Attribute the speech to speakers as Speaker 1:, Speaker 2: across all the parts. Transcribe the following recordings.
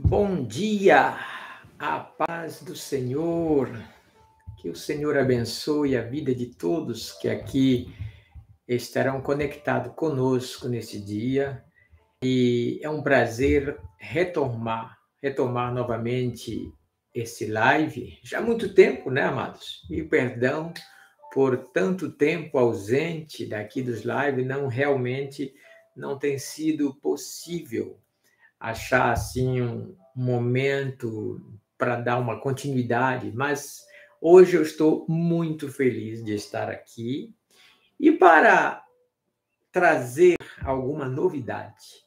Speaker 1: Bom dia, a paz do Senhor, que o Senhor abençoe a vida de todos que aqui estarão conectados conosco nesse dia. E é um prazer retomar novamente esse live. Já há muito tempo, né, amados? E perdão por tanto tempo ausente daqui dos lives, realmente não tem sido possível achar assim um momento para dar uma continuidade, mas hoje eu estou muito feliz de estar aqui e para trazer alguma novidade.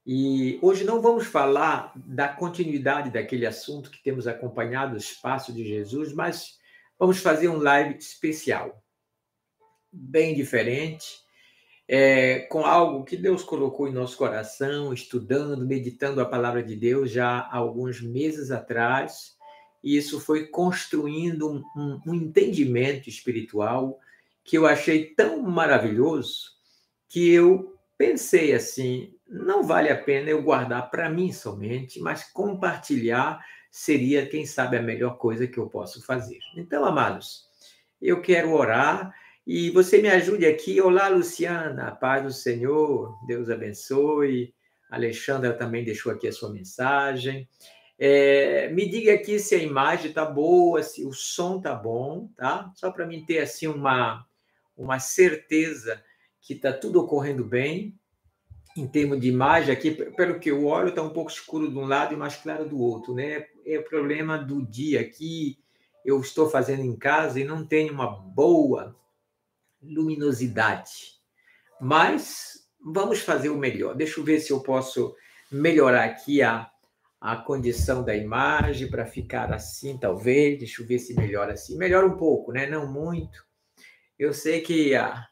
Speaker 1: E hoje não vamos falar da continuidade daquele assunto que temos acompanhado, o espaço de Jesus, mas vamos fazer um live especial, bem diferente, com algo que Deus colocou em nosso coração, estudando, meditando a palavra de Deus já há alguns meses atrás, e isso foi construindo um entendimento espiritual que eu achei tão maravilhoso que eu pensei assim, não vale a pena eu guardar para mim somente, mas compartilhar seria, quem sabe, a melhor coisa que eu posso fazer. Então, amados, eu quero orar e você me ajude aqui. Olá, Luciana, paz do Senhor, Deus abençoe. A Alexandra também deixou aqui a sua mensagem. Me diga aqui se a imagem está boa, se o som está bom, tá? Só para mim ter assim uma certeza que está tudo ocorrendo bem. Em termos de imagem, aqui, pelo que eu olho, está um pouco escuro de um lado e mais claro do outro, né? É o problema do dia aqui. Eu estou fazendo em casa e não tenho uma boa luminosidade. Mas vamos fazer o melhor. Deixa eu ver se eu posso melhorar aqui a condição da imagem para ficar assim, talvez. Deixa eu ver se melhora assim. Melhora um pouco, né? Não muito. Eu sei que a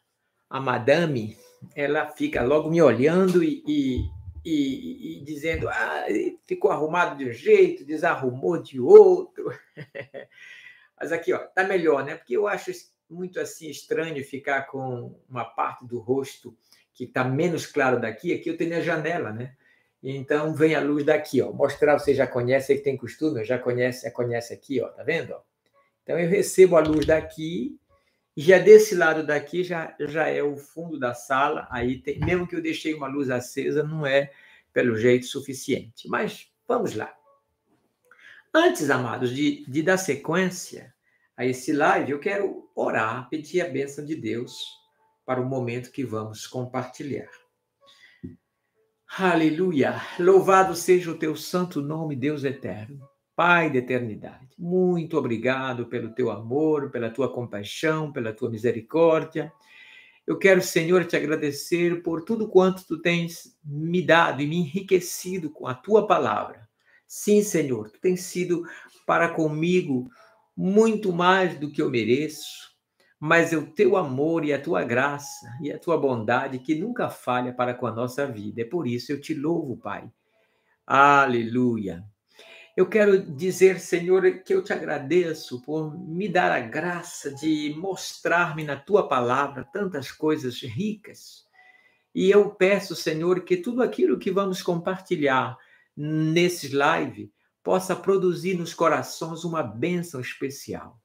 Speaker 1: madame, ela fica logo me olhando e dizendo, ficou arrumado de um jeito, desarrumou de outro. Mas aqui, ó, tá melhor, né? Porque eu acho muito assim estranho ficar com uma parte do rosto que está menos claro daqui. Aqui eu tenho a janela, né? Então vem a luz daqui, ó. Mostrar, você já conhece, que tem costume, já conhece aqui, ó, tá vendo? Ó? Então eu recebo a luz daqui. E já desse lado daqui já é o fundo da sala, aí tem, mesmo que eu deixei uma luz acesa, não é, pelo jeito, suficiente. Mas vamos lá. Antes, amados, de dar sequência a esse live, eu quero orar, pedir a bênção de Deus para o momento que vamos compartilhar. Aleluia! Louvado seja o teu santo nome, Deus eterno. Pai da eternidade, muito obrigado pelo teu amor, pela tua compaixão, pela tua misericórdia. Eu quero, Senhor, te agradecer por tudo quanto tu tens me dado e me enriquecido com a tua palavra. Sim, Senhor, tu tens sido para comigo muito mais do que eu mereço, mas é o teu amor e a tua graça e a tua bondade que nunca falha para com a nossa vida. É por isso eu te louvo, Pai. Aleluia. Eu quero dizer, Senhor, que eu te agradeço por me dar a graça de mostrar-me na tua palavra tantas coisas ricas. E eu peço, Senhor, que tudo aquilo que vamos compartilhar nesses live possa produzir nos corações uma bênção especial.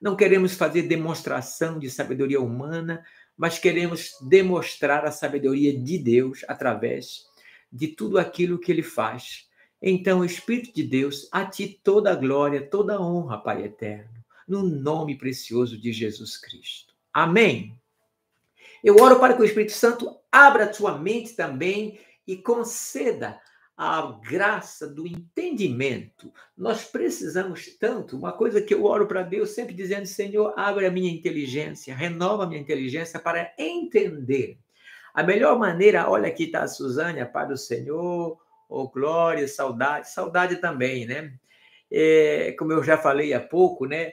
Speaker 1: Não queremos fazer demonstração de sabedoria humana, mas queremos demonstrar a sabedoria de Deus através de tudo aquilo que Ele faz. Então, Espírito de Deus, a Ti toda a glória, toda a honra, Pai eterno, no nome precioso de Jesus Cristo. Amém. Eu oro para que o Espírito Santo abra a tua mente também e conceda a graça do entendimento. Nós precisamos tanto, uma coisa que eu oro para Deus sempre dizendo, Senhor, abre a minha inteligência, renova a minha inteligência para entender. A melhor maneira, olha aqui está a Suzane, a paz do Senhor, glória, saudade também, né? Como eu já falei há pouco, né?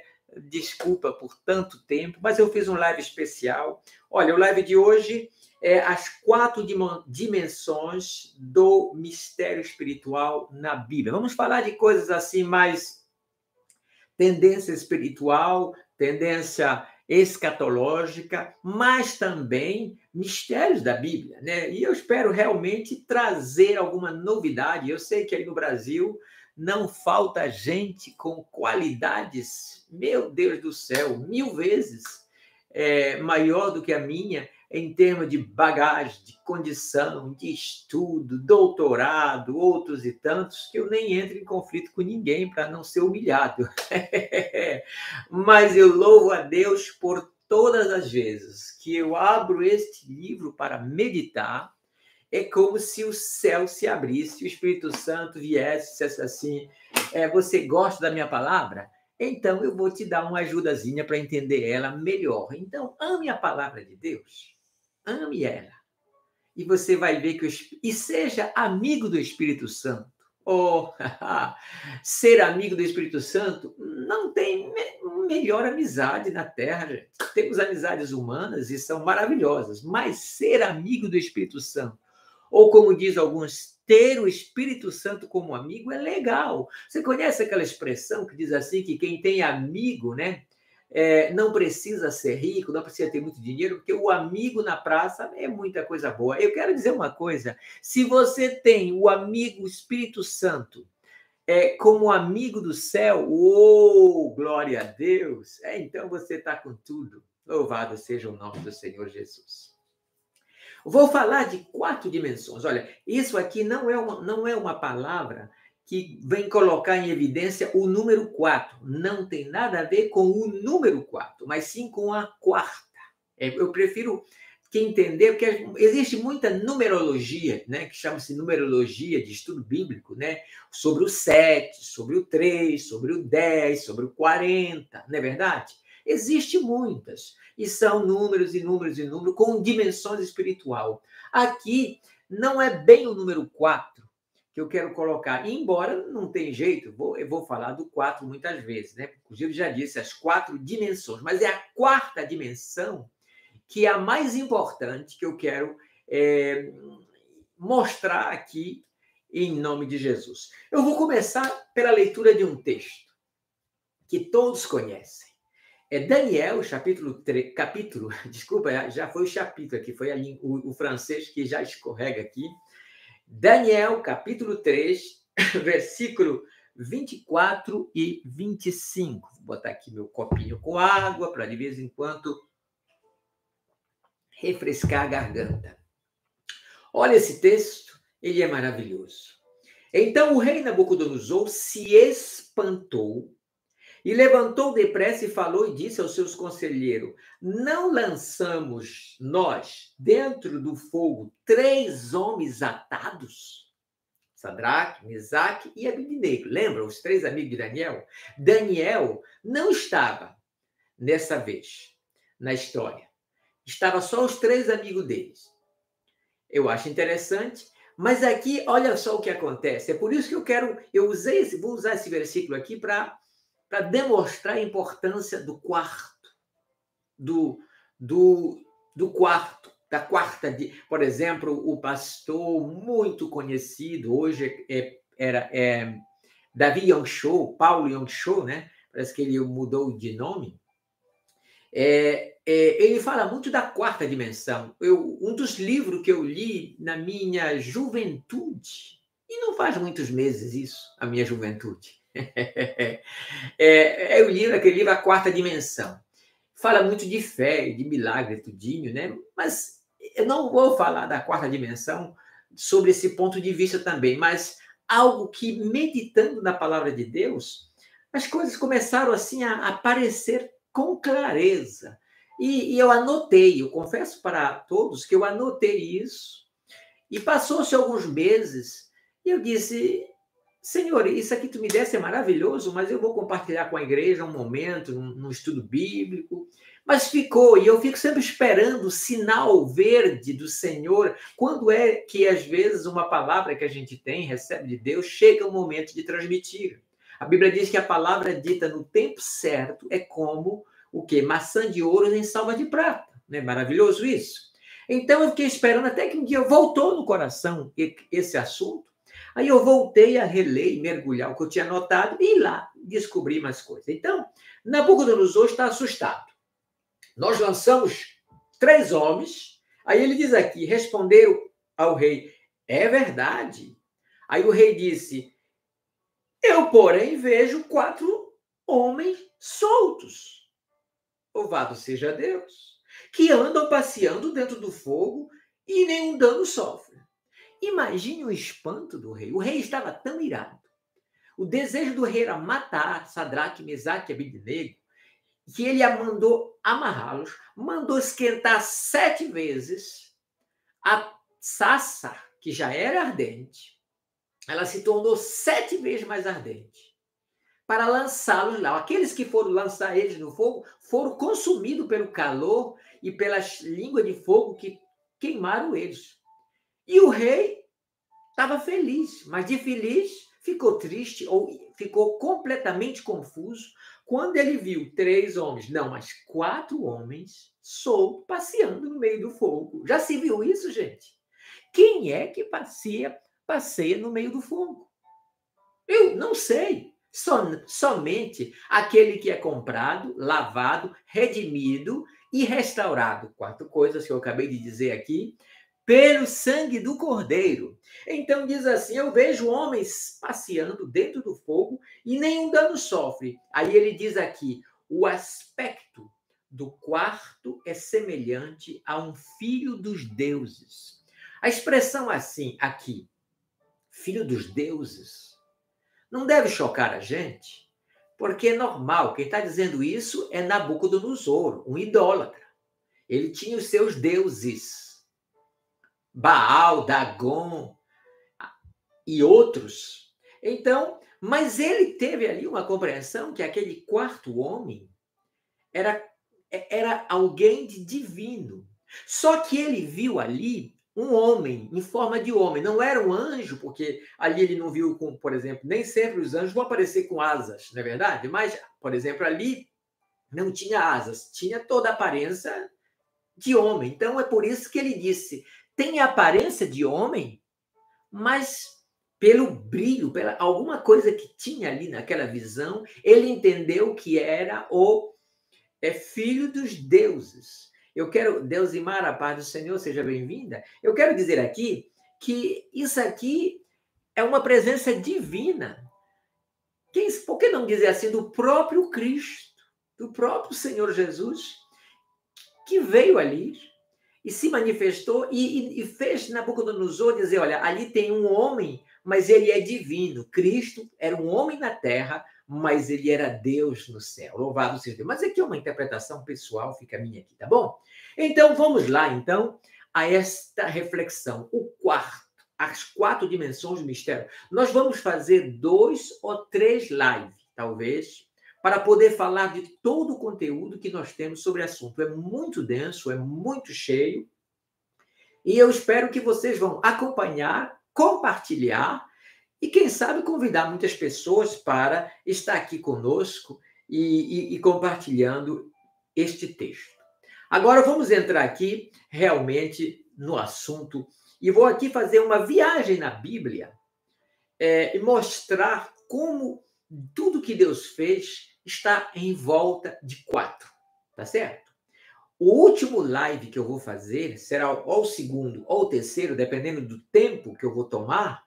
Speaker 1: Desculpa por tanto tempo, mas eu fiz um live especial. Olha, o live de hoje é as 4 dimensões do mistério espiritual na Bíblia. Vamos falar de coisas assim mais tendência espiritual, tendência escatológica, mas também mistérios da Bíblia, né? E eu espero realmente trazer alguma novidade. Eu sei que aí no Brasil não falta gente com qualidades, meu Deus do céu, 1000 vezes maior do que a minha, em termos de bagagem, de condição, de estudo, doutorado, outros e tantos, que eu nem entro em conflito com ninguém para não ser humilhado. Mas eu louvo a Deus por todas as vezes que eu abro este livro para meditar. É como se o céu se abrisse, o Espírito Santo viesse e dissesse assim, você gosta da minha palavra? Então eu vou te dar uma ajudazinha para entender ela melhor. Então, ame a palavra de Deus. Ame ela. E você vai ver que e seja amigo do Espírito Santo. Oh, ser amigo do Espírito Santo não tem melhor amizade na Terra, gente. Temos amizades humanas e são maravilhosas, mas ser amigo do Espírito Santo, ou como diz alguns, ter o Espírito Santo como amigo é legal. Você conhece aquela expressão que diz assim, que quem tem amigo, né, não precisa ser rico, não precisa ter muito dinheiro, porque o amigo na praça é muita coisa boa. Eu quero dizer uma coisa, se você tem o amigo Espírito Santo como amigo do céu, oh, glória a Deus, então você está com tudo. Louvado seja o nome do Senhor Jesus. Vou falar de 4 dimensões. Olha, isso aqui não é uma palavra que vem colocar em evidência o número 4. Não tem nada a ver com o número 4, mas sim com a quarta. Eu prefiro que entender, porque existe muita numerologia, né, que chama-se numerologia de estudo bíblico, né, sobre o 7, sobre o 3, sobre o 10, sobre o 40, não é verdade? Existem muitas, e são números e números e números com dimensões espiritual. Aqui não é bem o número 4 que eu quero colocar, embora não tem jeito, eu vou falar do 4 muitas vezes, né? Inclusive já disse as 4 dimensões, mas é a quarta dimensão que é a mais importante que eu quero mostrar aqui em nome de Jesus. Eu vou começar pela leitura de um texto que todos conhecem. É Daniel, capítulo, desculpa, já foi o capítulo aqui, foi o francês que já escorrega aqui. Daniel, capítulo 3, versículo 24 e 25. Vou botar aqui meu copinho com água para, de vez em quando, refrescar a garganta. Olha esse texto, ele é maravilhoso. Então o rei Nabucodonosor se espantou e levantou depressa e falou e disse aos seus conselheiros, não lançamos nós dentro do fogo 3 homens atados? Sadraque, Mesaque e Abednego. Lembra os 3 amigos de Daniel? Daniel não estava nessa vez na história. Estava só os 3 amigos deles. Eu acho interessante, mas aqui, olha só o que acontece. É por isso que vou usar esse versículo aqui para demonstrar a importância do quarto, do quarto, da quarta. Por exemplo, o pastor muito conhecido, hoje é Davi Yongshou, Paulo Yongshou, né? Parece que ele mudou de nome. Ele fala muito da quarta dimensão. Um dos livros que eu li na minha juventude, e não faz muitos meses isso, a minha juventude, eu li aquele livro A Quarta Dimensão. Fala muito de fé, de milagre, tudinho, né? Mas eu não vou falar da quarta dimensão sobre esse ponto de vista também, mas algo que, meditando na palavra de Deus, as coisas começaram assim a aparecer com clareza. E eu anotei, eu confesso para todos que eu anotei isso, e passou-se alguns meses, e eu disse, Senhor, isso aqui tu me desse é maravilhoso, mas eu vou compartilhar com a igreja um momento, num estudo bíblico. Mas ficou, e eu fico sempre esperando o sinal verde do Senhor. Quando é que, às vezes, uma palavra que a gente tem, recebe de Deus, chega o momento de transmitir? A Bíblia diz que a palavra dita no tempo certo é como o quê? Maçã de ouro em salva de prata. Não é maravilhoso isso? Então, eu fiquei esperando até que um dia voltou no coração esse assunto. Aí eu voltei a reler e mergulhar o que eu tinha anotado e lá descobri mais coisas. Então, Nabucodonosor está assustado. Nós lançamos 3 homens Aí ele diz aqui, responderam ao rei, é verdade. Aí o rei disse, eu, porém, vejo 4 homens soltos, louvado seja Deus, que andam passeando dentro do fogo e nenhum dano sofrem. Imagine o espanto do rei. O rei estava tão irado. O desejo do rei era matar Sadraque, Mesaque e Abednego, que ele mandou amarrá-los, mandou esquentar 7 vezes a sassa, que já era ardente, ela se tornou 7 vezes mais ardente, para lançá-los lá. Aqueles que foram lançar eles no fogo foram consumidos pelo calor e pelas línguas de fogo que queimaram eles. E o rei estava feliz, mas de feliz ficou triste ou ficou completamente confuso quando ele viu 3 homens, não, mas 4 homens soltos passeando no meio do fogo. Já se viu isso, gente? Quem é que passeia no meio do fogo? Eu não sei. Somente aquele que é comprado, lavado, redimido e restaurado. 4 coisas que eu acabei de dizer aqui, pelo sangue do Cordeiro. Então diz assim, eu vejo homens passeando dentro do fogo e nenhum dano sofre. Aí ele diz aqui, o aspecto do quarto é semelhante a um filho dos deuses. A expressão assim, aqui, filho dos deuses, não deve chocar a gente, porque é normal, quem está dizendo isso é Nabucodonosor, um idólatra. Ele tinha os seus deuses, Baal, Dagon e outros. Então, mas ele teve ali uma compreensão que aquele 4º homem era alguém de divino. Só que ele viu ali um homem, em forma de homem. Não era um anjo, porque ali ele não viu, com, por exemplo, nem sempre os anjos vão aparecer com asas, não é verdade? Mas, por exemplo, ali não tinha asas, tinha toda a aparência de homem. Então, é por isso que ele disse, tem a aparência de homem, mas pelo brilho, pela alguma coisa que tinha ali naquela visão, ele entendeu que era o filho dos deuses. Eu quero, Deusimar, a paz do Senhor, seja bem-vinda. Eu quero dizer aqui que isso aqui é uma presença divina. Por que não dizer assim, do próprio Cristo, do próprio Senhor Jesus, que veio ali e se manifestou e fez Nabucodonosor dizer, olha, ali tem um homem, mas ele é divino. Cristo era um homem na terra, mas ele era Deus no céu. Louvado seja Deus. Mas aqui é uma interpretação pessoal, fica a minha aqui, tá bom? Então, vamos lá, então, a esta reflexão. O quarto, as 4 dimensões do mistério. Nós vamos fazer 2 ou 3 lives, talvez, para poder falar de todo o conteúdo que nós temos sobre o assunto. É muito denso, é muito cheio, e eu espero que vocês vão acompanhar, compartilhar, e quem sabe convidar muitas pessoas para estar aqui conosco e compartilhando este texto. Agora vamos entrar aqui realmente no assunto, e vou aqui fazer uma viagem na Bíblia e mostrar como tudo que Deus fez está em volta de 4, tá certo? O último live que eu vou fazer será ou o segundo ou o terceiro, dependendo do tempo que eu vou tomar,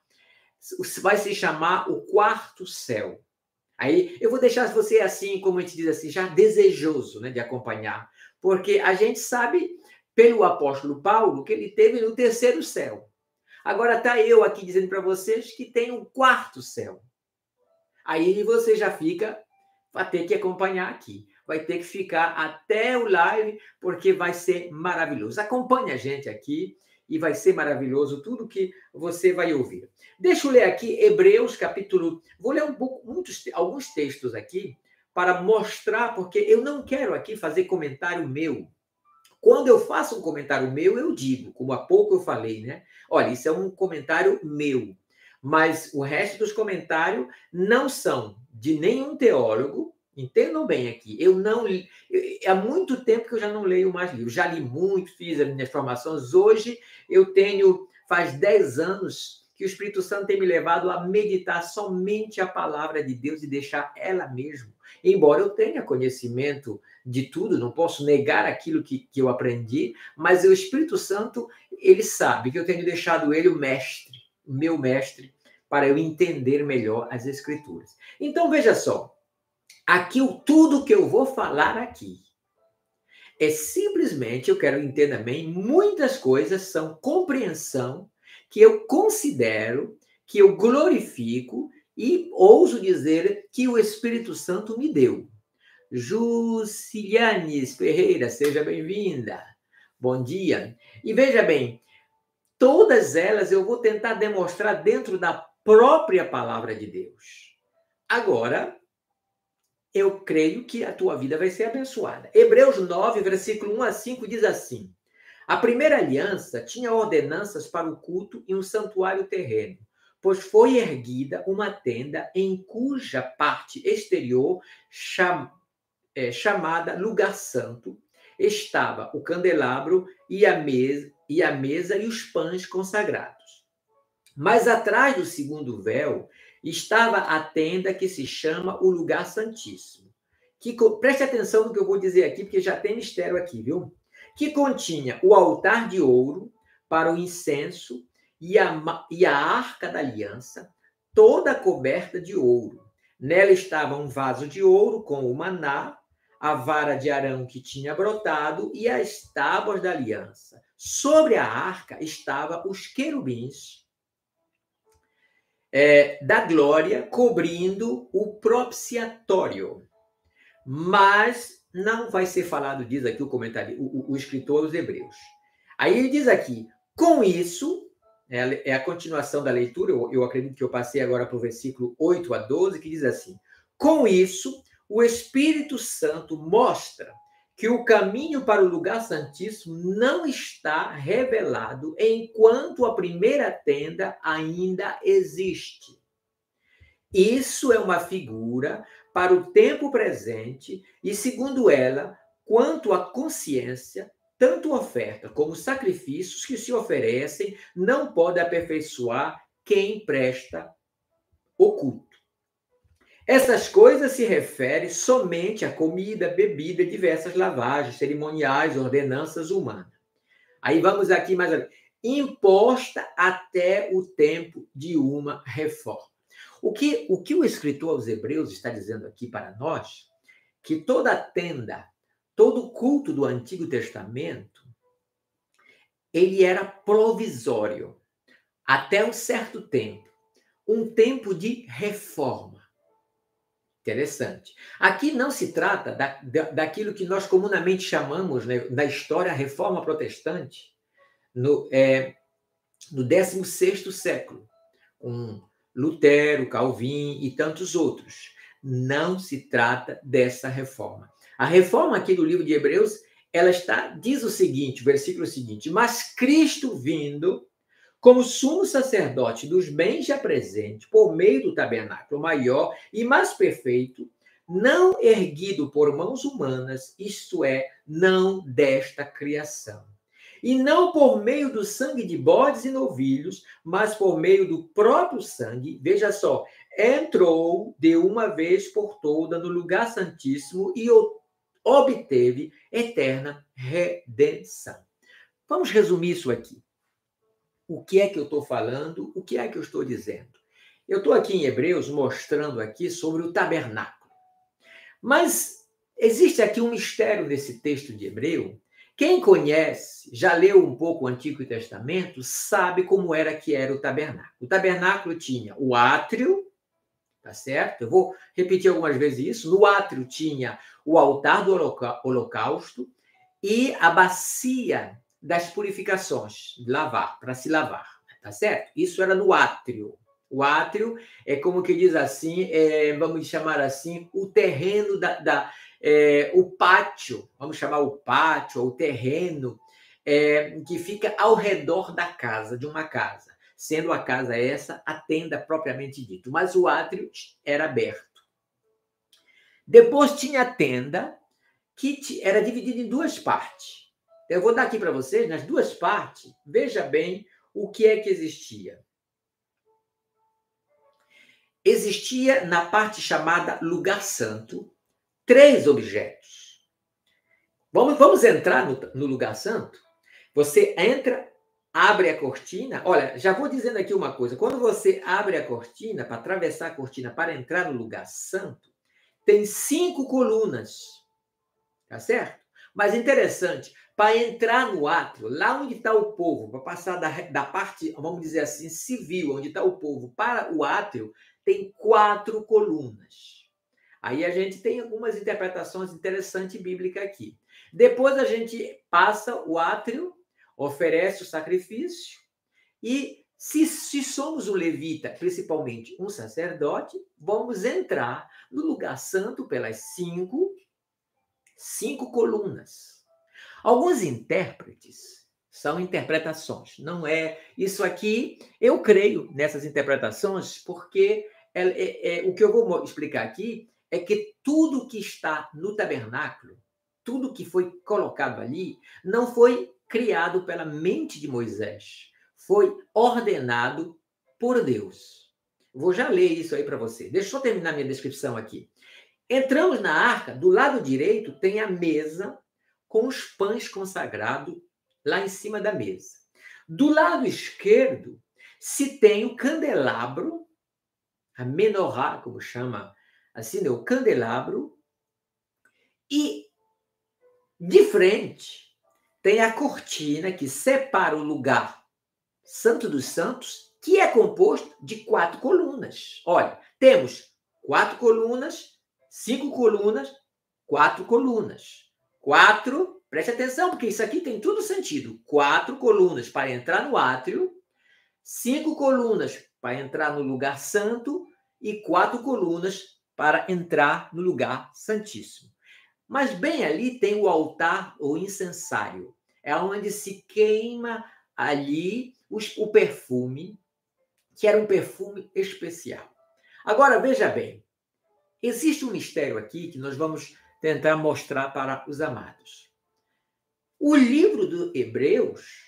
Speaker 1: vai se chamar o 4º céu. Aí eu vou deixar você assim, como a gente diz assim, já desejoso, né, de acompanhar, porque a gente sabe pelo apóstolo Paulo que ele teve no 3º céu. Agora está eu aqui dizendo para vocês que tem um 4º céu. Aí você já vai ter que acompanhar aqui. Vai ter que ficar até o live, porque vai ser maravilhoso. Acompanhe a gente aqui e vai ser maravilhoso tudo que você vai ouvir. Deixa eu ler aqui Hebreus, capítulo... Vou ler alguns textos aqui para mostrar, porque eu não quero aqui fazer comentário meu. Quando eu faço um comentário meu, eu digo, como há pouco eu falei, né? Olha, isso é um comentário meu. Mas o resto dos comentários não são de nenhum teólogo. Entendam bem aqui. Há muito tempo que eu já não leio mais livros. Já li muito, fiz as minhas formações. Hoje faz 10 anos que o Espírito Santo tem me levado a meditar somente a palavra de Deus e deixar ela mesmo. Embora eu tenha conhecimento de tudo, não posso negar aquilo que eu aprendi, mas o Espírito Santo, ele sabe que eu tenho deixado ele o mestre, o meu mestre, para eu entender melhor as Escrituras. Então, veja só, aqui tudo que eu vou falar aqui é simplesmente, eu quero entender também, muitas coisas são compreensão que eu considero, que eu glorifico e ouso dizer que o Espírito Santo me deu. Jucilianes Ferreira, seja bem-vinda. Bom dia. E veja bem, todas elas eu vou tentar demonstrar dentro da própria palavra de Deus. Agora, eu creio que a tua vida vai ser abençoada. Hebreus 9, versículo 1 a 5 diz assim: a primeira aliança tinha ordenanças para o culto e um santuário terreno, pois foi erguida uma tenda em cuja parte exterior, chamada lugar santo, estava o candelabro e a mesa e os pães consagrados. Mas atrás do segundo véu estava a tenda que se chama o lugar santíssimo. Preste atenção no que eu vou dizer aqui, porque já tem mistério aqui, viu? Que continha o altar de ouro para o incenso e a arca da aliança, toda coberta de ouro. Nela estava um vaso de ouro com o maná, a vara de Arão que tinha brotado e as tábuas da aliança. Sobre a arca estavam os querubins da glória cobrindo o propiciatório. Mas não vai ser falado disso aqui o escritor aos Hebreus. Aí ele diz aqui, com isso, é a continuação da leitura, eu acredito que eu passei agora para o versículo 8 a 12, que diz assim, com isso, o Espírito Santo mostra que o caminho para o lugar santíssimo não está revelado enquanto a primeira tenda ainda existe. Isso é uma figura para o tempo presente e, segundo ela, quanto à consciência, tanto oferta como sacrifícios que se oferecem não podem aperfeiçoar quem presta o culto. Essas coisas se referem somente à comida, bebida, diversas lavagens, cerimoniais, ordenanças humanas. Aí vamos aqui mais imposta até o tempo de uma reforma. O que o escritor aos Hebreus está dizendo aqui para nós, que toda tenda, todo culto do Antigo Testamento, ele era provisório, até um certo tempo, um tempo de reforma. Interessante. Aqui não se trata daquilo que nós comumente chamamos, né, na história, a Reforma Protestante, no 16º século, com Lutero, Calvin e tantos outros. Não se trata dessa reforma. A reforma aqui do livro de Hebreus, diz o seguinte, o versículo seguinte, mas Cristo vindo como sumo sacerdote dos bens já presentes, por meio do tabernáculo maior e mais perfeito, não erguido por mãos humanas, isto é, não desta criação. E não por meio do sangue de bodes e novilhos, mas por meio do próprio sangue, veja só, entrou de uma vez por toda no lugar santíssimo e obteve eterna redenção. Vamos resumir isso aqui. O que é que eu estou falando? O que é que eu estou dizendo? Eu estou aqui em Hebreus mostrando aqui sobre o tabernáculo. Mas existe aqui um mistério nesse texto de Hebreu. Quem conhece, já leu um pouco o Antigo Testamento, sabe como era que era o tabernáculo. O tabernáculo tinha o átrio, tá certo? Eu vou repetir algumas vezes isso. No átrio tinha o altar do holocausto e a bacia das purificações, para se lavar, tá certo? Isso era no átrio. O átrio é como que diz assim, vamos chamar assim, o terreno o pátio, vamos chamar o pátio, ou o terreno, que fica ao redor da casa, de uma casa, sendo a casa essa a tenda propriamente dita, mas o átrio era aberto. Depois tinha a tenda, que era dividida em duas partes. Eu vou dar aqui para vocês, nas duas partes, veja bem o que é que existia. Existia na parte chamada lugar santo, 3 objetos. Vamos entrar no lugar santo? Você entra, abre a cortina. Olha, já vou dizendo aqui uma coisa. Quando você abre a cortina, para atravessar a cortina, para entrar no lugar santo, tem 5 colunas. Tá certo? Mas interessante, para entrar no átrio, lá onde está o povo, para passar da parte, vamos dizer assim, civil, onde está o povo, para o átrio, tem 4 colunas. Aí a gente tem algumas interpretações interessantes bíblicas aqui. Depois a gente passa o átrio, oferece o sacrifício, e se somos um levita, principalmente um sacerdote, vamos entrar no lugar santo pelas 5 colunas. Alguns intérpretes são interpretações, não é isso aqui. Eu creio nessas interpretações porque o que eu vou explicar aqui é que tudo que está no tabernáculo, tudo que foi colocado ali, não foi criado pela mente de Moisés, foi ordenado por Deus. Vou já ler isso aí para você. Deixa eu terminar minha descrição aqui. Entramos na arca, do lado direito tem a mesa com os pães consagrados lá em cima da mesa. Do lado esquerdo se tem o candelabro, a menorá, como chama assim, o candelabro, e de frente tem a cortina que separa o lugar Santo dos Santos, que é composto de 4 colunas. Olha, temos 4 colunas, 5 colunas, 4 colunas. 4, preste atenção, porque isso aqui tem tudo sentido. 4 colunas para entrar no átrio, 5 colunas para entrar no lugar santo e 4 colunas para entrar no lugar santíssimo. Mas bem ali tem o altar ou incensário. É onde se queima ali o perfume, que era um perfume especial. Agora, veja bem, existe um mistério aqui que nós vamos tentar mostrar para os amados. O livro do Hebreus,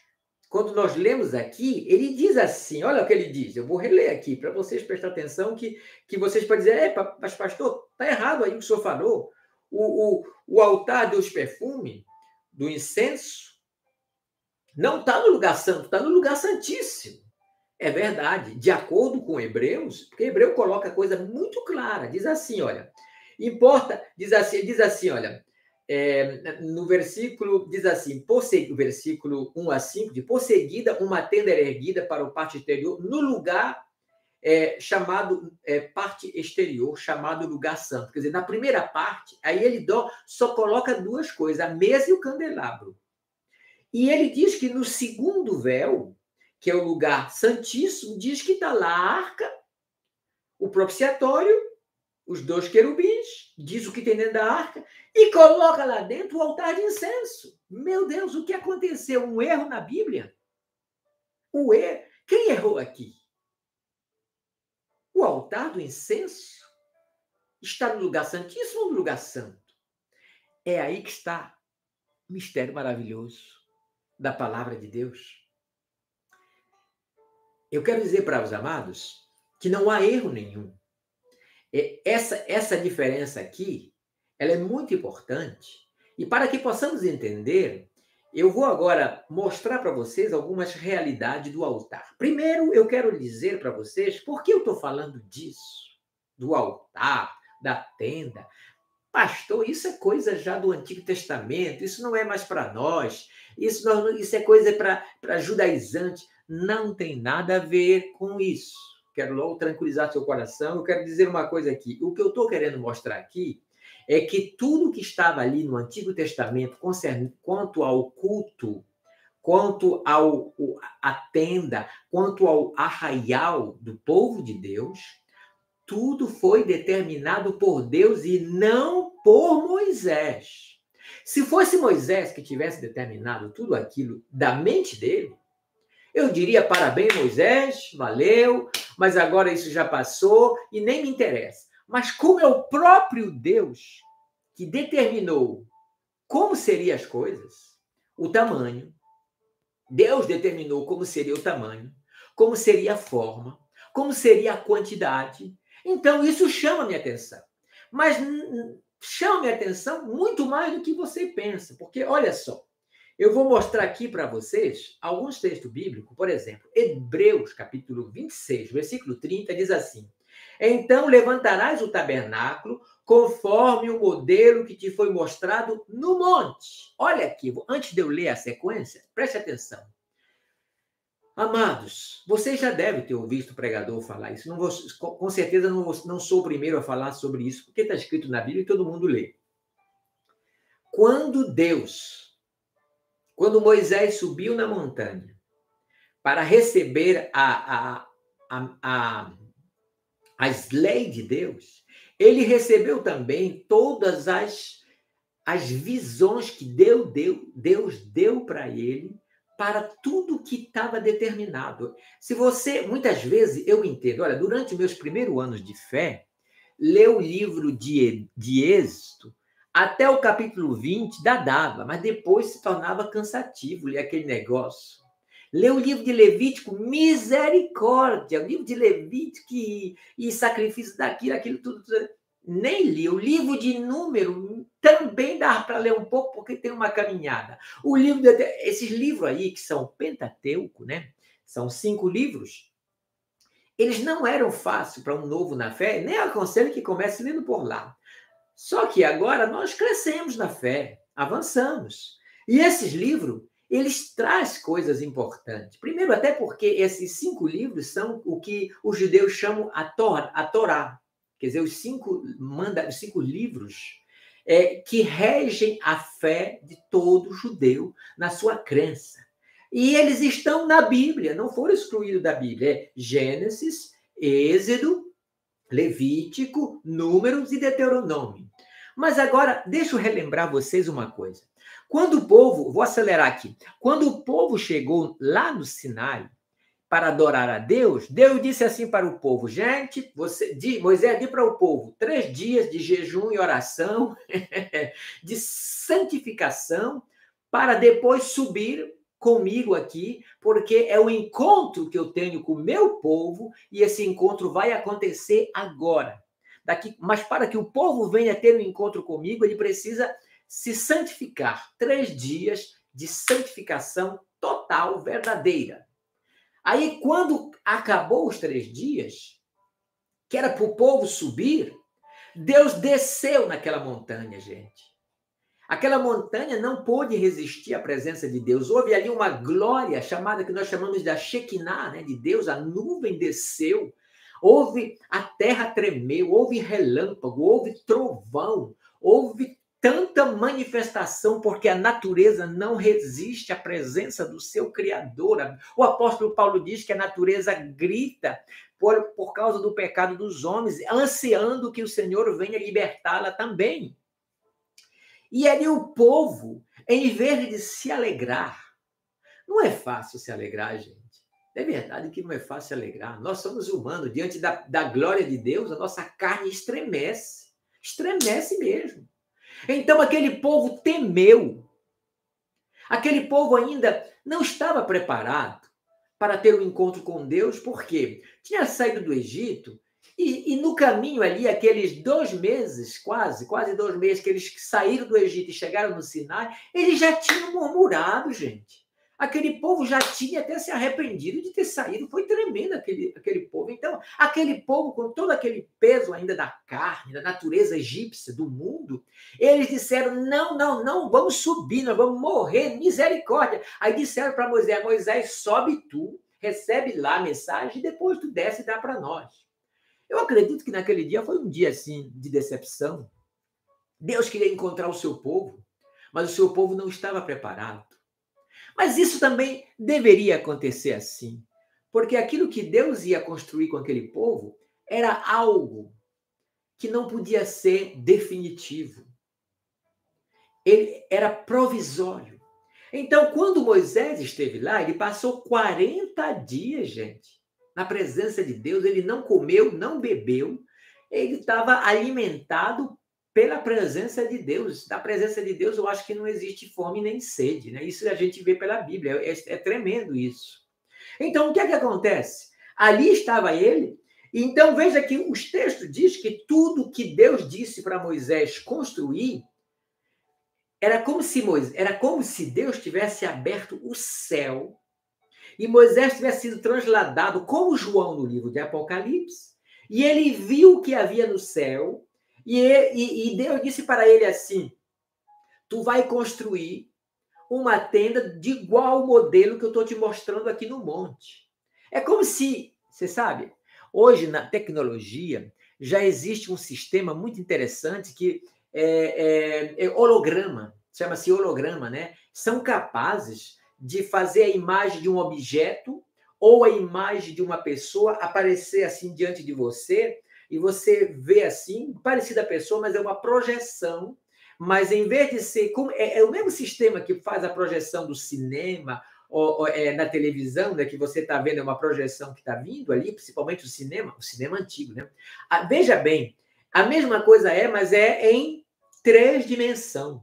Speaker 1: quando nós lemos aqui, ele diz assim, olha o que ele diz, eu vou reler aqui para vocês prestarem atenção, que vocês podem dizer, mas pastor, está errado aí o que o senhor falou. O altar dos perfumes, do incenso, não está no lugar santo, está no lugar santíssimo. É verdade, de acordo com Hebreus, porque Hebreu coloca a coisa muito clara, diz assim, olha, diz assim, olha, no versículo, diz assim, o versículo 1 a 5, de por seguida uma tenda era erguida para o pátio exterior, no lugar chamado parte exterior, chamado lugar santo. Quer dizer, na primeira parte, aí ele só coloca 2 coisas, a mesa e o candelabro. E ele diz que no segundo véu, que é o lugar santíssimo, diz que está lá a arca, o propiciatório, os 2 querubins, diz o que tem dentro da arca, e coloca lá dentro o altar de incenso. Meu Deus, o que aconteceu? Um erro na Bíblia? O erro? Quem errou aqui? O altar do incenso está no lugar santíssimo ou no lugar santo? É aí que está o mistério maravilhoso da palavra de Deus. Eu quero dizer para os amados que não há erro nenhum. Essa diferença aqui, ela é muito importante. E para que possamos entender, eu vou agora mostrar para vocês algumas realidades do altar. Primeiro, eu quero dizer para vocês por que eu estou falando disso, do altar, da tenda. Pastor, isso é coisa já do Antigo Testamento, isso não é mais para nós, isso é coisa para judaizantes. Não tem nada a ver com isso. Quero logo tranquilizar seu coração. Eu quero dizer uma coisa aqui. O que eu estou querendo mostrar aqui é que tudo que estava ali no Antigo Testamento, quanto ao culto, quanto à tenda, quanto ao arraial do povo de Deus, tudo foi determinado por Deus e não por Moisés. Se fosse Moisés que tivesse determinado tudo aquilo da mente dele, eu diria, parabéns, Moisés, valeu, mas agora isso já passou e nem me interessa. Mas como é o próprio Deus que determinou como seriam as coisas, o tamanho, Deus determinou como seria o tamanho, como seria a forma, como seria a quantidade. Então, isso chama a minha atenção. Mas chama minha atenção muito mais do que você pensa, porque olha só, eu vou mostrar aqui para vocês alguns textos bíblicos, por exemplo, Hebreus, capítulo 26, versículo 30, diz assim: Então levantarás o tabernáculo conforme o modelo que te foi mostrado no monte. Olha aqui, antes de eu ler a sequência, preste atenção. Amados, vocês já devem ter ouvido o pregador falar isso. Não vou, com certeza não sou o primeiro a falar sobre isso, porque está escrito na Bíblia e todo mundo lê. Quando Moisés subiu na montanha para receber as leis de Deus, ele recebeu também todas as visões que Deus deu para ele, para tudo que estava determinado. Se você, muitas vezes, eu entendo, olha, durante meus primeiros anos de fé, ler o livro de Êxodo, até o capítulo 20 dava, mas depois se tornava cansativo ler aquele negócio. Ler o livro de Levítico, misericórdia, o livro de Levítico e sacrifício aquilo tudo. Nem li. O livro de Número também dá para ler um pouco, porque tem uma caminhada. Esses livros aí, que são Pentateuco, né? São 5 livros, eles não eram fáceis para um novo na fé, nem aconselho que comece lendo por lá. Só que agora nós crescemos na fé, avançamos. E esses livros, eles trazem coisas importantes. Primeiro, até porque esses 5 livros são o que os judeus chamam a Torá. Quer dizer, os 5 livros que regem a fé de todo judeu na sua crença. E eles estão na Bíblia, não foram excluídos da Bíblia. É Gênesis, Êxodo, Levítico, Números e Deuteronômio. Mas agora, deixa eu relembrar vocês uma coisa. Quando o povo, vou acelerar aqui, quando o povo chegou lá no Sinai para adorar a Deus, Deus disse assim para o povo: gente, Moisés disse para o povo 3 dias de jejum e oração, de santificação, para depois subir comigo aqui, porque é o encontro que eu tenho com o meu povo, e esse encontro vai acontecer agora. Mas para que o povo venha ter um encontro comigo, ele precisa se santificar. 3 dias de santificação total, verdadeira. Aí, quando acabou os 3 dias, que era para o povo subir, Deus desceu naquela montanha, gente. Aquela montanha não pôde resistir à presença de Deus. Houve ali uma glória chamada, que nós chamamos da Shekinah, né, de Deus. A nuvem desceu. Houve, a terra tremeu, houve relâmpago, houve trovão, houve tanta manifestação, porque a natureza não resiste à presença do seu Criador. O apóstolo Paulo diz que a natureza grita por causa do pecado dos homens, ansiando que o Senhor venha libertá-la também. E ali o povo, em vez de se alegrar, não é fácil se alegrar, gente. É verdade que não é fácil se alegrar. Nós somos humanos. Diante da glória de Deus, a nossa carne estremece. Estremece mesmo. Então, aquele povo temeu. Aquele povo ainda não estava preparado para ter um encontro com Deus, porque tinha saído do Egito e no caminho ali, aqueles 2 meses, quase 2 meses que eles saíram do Egito e chegaram no Sinai, eles já tinham murmurado, gente. Aquele povo já tinha até se arrependido de ter saído. Foi tremendo aquele povo. Então, aquele povo, com todo aquele peso ainda da carne, da natureza egípcia, do mundo, eles disseram: não, vamos subir, nós vamos morrer, misericórdia. Aí disseram para Moisés, sobe tu, recebe lá a mensagem e depois tu desce e dá para nós. Eu acredito que naquele dia foi um dia assim de decepção. Deus queria encontrar o seu povo, mas o seu povo não estava preparado. Mas isso também deveria acontecer assim, porque aquilo que Deus ia construir com aquele povo era algo que não podia ser definitivo. Ele era provisório. Então, quando Moisés esteve lá, ele passou 40 dias, gente, na presença de Deus. Ele não comeu, não bebeu, ele estava alimentado pela presença de Deus. Da presença de Deus, eu acho que não existe fome nem sede, né? Isso a gente vê pela Bíblia, é tremendo isso. Então, o que é que acontece? Ali estava ele, Então, veja que os textos dizem que tudo que Deus disse para Moisés construir era como se Deus tivesse aberto o céu e Moisés tivesse sido transladado, como João no livro de Apocalipse, e ele viu o que havia no céu, e Deus disse para ele assim: tu vai construir uma tenda de igual modelo que eu estou te mostrando aqui no monte. É como se, você sabe, hoje na tecnologia já existe um sistema muito interessante que é holograma, chama-se holograma, né? São capazes de fazer a imagem de um objeto ou a imagem de uma pessoa aparecer assim diante de você e você vê assim, parecida a pessoa, mas é uma projeção. Mas em vez de ser... É o mesmo sistema que faz a projeção do cinema ou na televisão, né, que você está vendo, é uma projeção que está vindo ali, principalmente o cinema antigo, né? Veja bem, a mesma coisa mas é em 3 dimensões.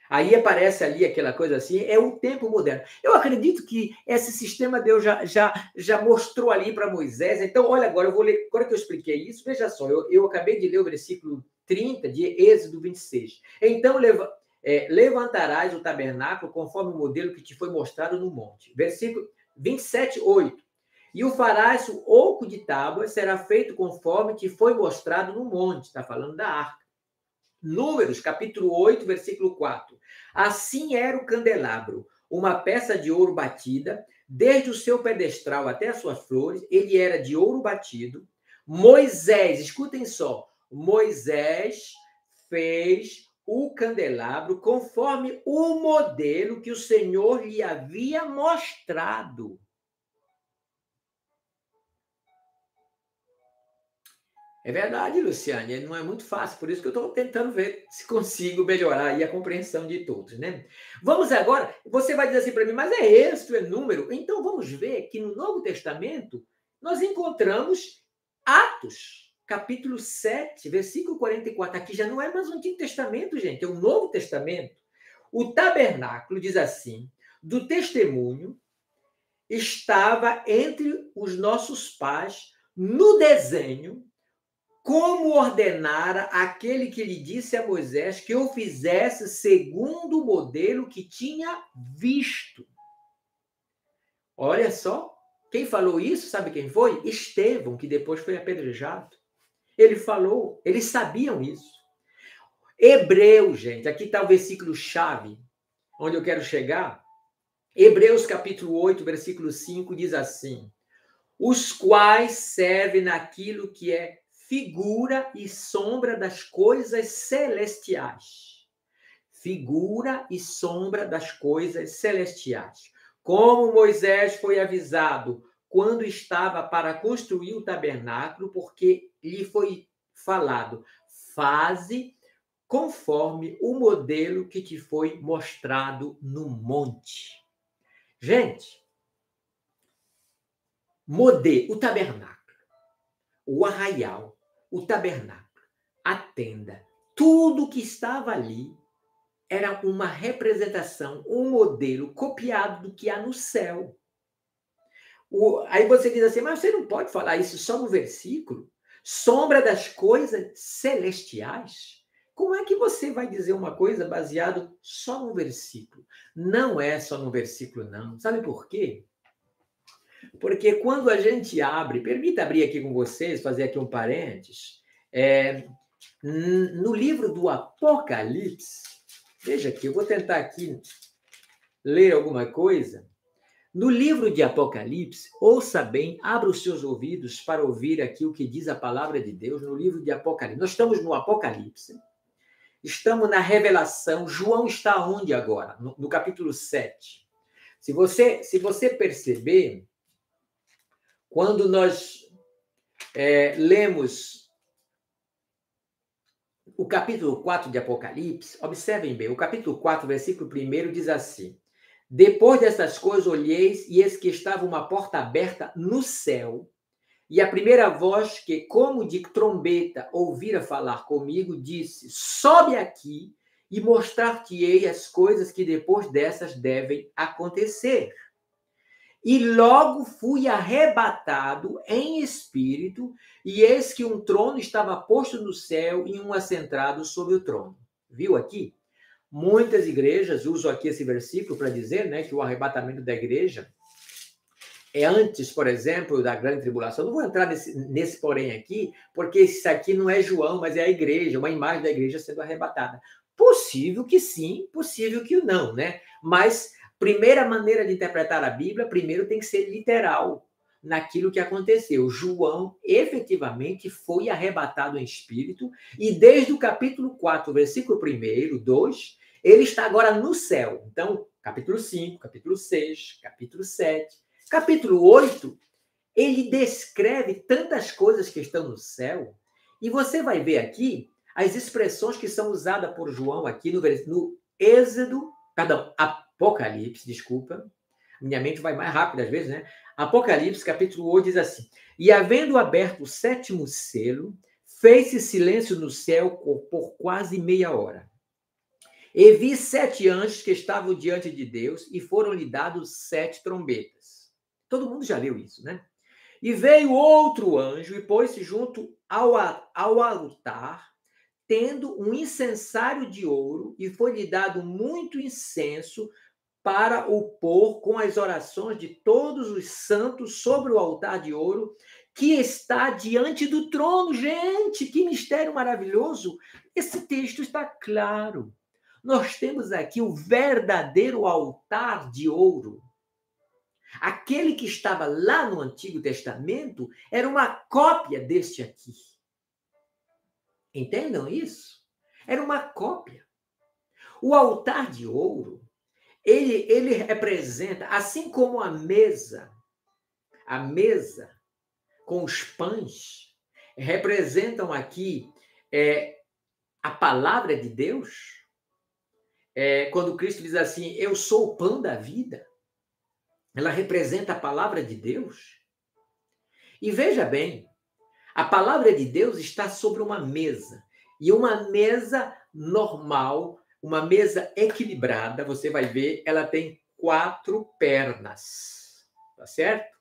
Speaker 1: Aí aparece ali aquela coisa assim, é o tempo moderno. Eu acredito que esse sistema Deus já mostrou ali para Moisés. Então, olha, agora eu vou ler, agora que eu expliquei isso, veja só, eu acabei de ler o versículo 30 de Êxodo 26. Então, levantarás o tabernáculo conforme o modelo que te foi mostrado no monte. Versículo 27, 8. E o farás, o oco de tábuas será feito conforme te foi mostrado no monte. Está falando da arca. Números, capítulo 8, versículo 4. Assim era o candelabro, uma peça de ouro batida, desde o seu pedestral até as suas flores, ele era de ouro batido. Moisés, escutem só, Moisés fez o candelabro conforme o modelo que o Senhor lhe havia mostrado. É verdade, Luciane, não é muito fácil, por isso que eu estou tentando ver se consigo melhorar aí a compreensão de todos, né? Vamos agora, você vai dizer assim para mim, mas é êxito, é número? Então vamos ver que no Novo Testamento nós encontramos Atos, capítulo 7, versículo 44. Aqui já não é mais o Antigo Testamento, gente, é o Novo Testamento. O tabernáculo, diz assim, do testemunho estava entre os nossos pais no desenho, como ordenara aquele que lhe disse a Moisés que o fizesse segundo o modelo que tinha visto. Olha só, quem falou isso, sabe quem foi? Estevão, que depois foi apedrejado. Ele falou, eles sabiam isso. Hebreus, gente, aqui está o versículo-chave, onde eu quero chegar. Hebreus, capítulo 8, versículo 5, diz assim: os quais servem naquilo que é figura e sombra das coisas celestiais. Figura e sombra das coisas celestiais. Como Moisés foi avisado quando estava para construir o tabernáculo, porque lhe foi falado, faze conforme o modelo que te foi mostrado no monte. Gente, o tabernáculo, o arraial, o tabernáculo, a tenda, tudo que estava ali era uma representação, um modelo copiado do que há no céu. Aí você diz assim, mas você não pode falar isso só no versículo? Sombra das coisas celestiais? Como é que você vai dizer uma coisa baseado só no versículo? Não é só no versículo, não. Sabe por quê? Porque quando a gente abre, permita abrir aqui com vocês, fazer aqui um parênteses, no livro do Apocalipse, veja aqui, eu vou tentar aqui ler alguma coisa. No livro de Apocalipse, ouça bem, abra os seus ouvidos para ouvir aqui o que diz a palavra de Deus no livro de Apocalipse. Nós estamos no Apocalipse, estamos na revelação. João está onde agora? No capítulo 7. Se você perceber, quando nós lemos o capítulo 4 de Apocalipse, observem bem, o capítulo 4, versículo 1 diz assim: depois dessas coisas olhei, e eis que estava uma porta aberta no céu, e a primeira voz que, como de trombeta, ouvira falar comigo, disse: sobe aqui e mostrar-te-ei as coisas que depois dessas devem acontecer. E logo fui arrebatado em espírito, e eis que um trono estava posto no céu e um assentado sobre o trono. Viu aqui? Muitas igrejas usam aqui esse versículo para dizer, né, que o arrebatamento da igreja é antes, por exemplo, da grande tribulação. Não vou entrar nesse porém aqui, porque isso aqui não é João, mas é a igreja, uma imagem da igreja sendo arrebatada. Possível que sim, possível que não, né? Mas primeira maneira de interpretar a Bíblia, primeiro tem que ser literal naquilo que aconteceu. João efetivamente foi arrebatado em espírito, e desde o capítulo 4, versículo 1, 2, ele está agora no céu. Então, capítulo 5, capítulo 6, capítulo 7, capítulo 8, ele descreve tantas coisas que estão no céu, e você vai ver aqui as expressões que são usadas por João aqui no Apocalipse, desculpa, minha mente vai mais rápido às vezes, né? Apocalipse, capítulo 8, diz assim: e havendo aberto o 7º selo, fez-se silêncio no céu por quase meia hora. E vi 7 anjos que estavam diante de Deus, e foram-lhe dados 7 trombetas. Todo mundo já leu isso, né? E veio outro anjo e pôs-se junto ao altar, tendo um incensário de ouro, e foi-lhe dado muito incenso para o pôr com as orações de todos os santos sobre o altar de ouro que está diante do trono. Gente, que mistério maravilhoso! Esse texto está claro. Nós temos aqui o verdadeiro altar de ouro. Aquele que estava lá no Antigo Testamento era uma cópia deste aqui. Entendam isso? Era uma cópia. O altar de ouro, ele representa, assim como a mesa com os pães, representam aqui a palavra de Deus. Quando Cristo diz assim, eu sou o pão da vida, ela representa a palavra de Deus. E veja bem, a palavra de Deus está sobre uma mesa, e uma mesa normal, uma mesa equilibrada, você vai ver, ela tem 4 pernas, tá certo?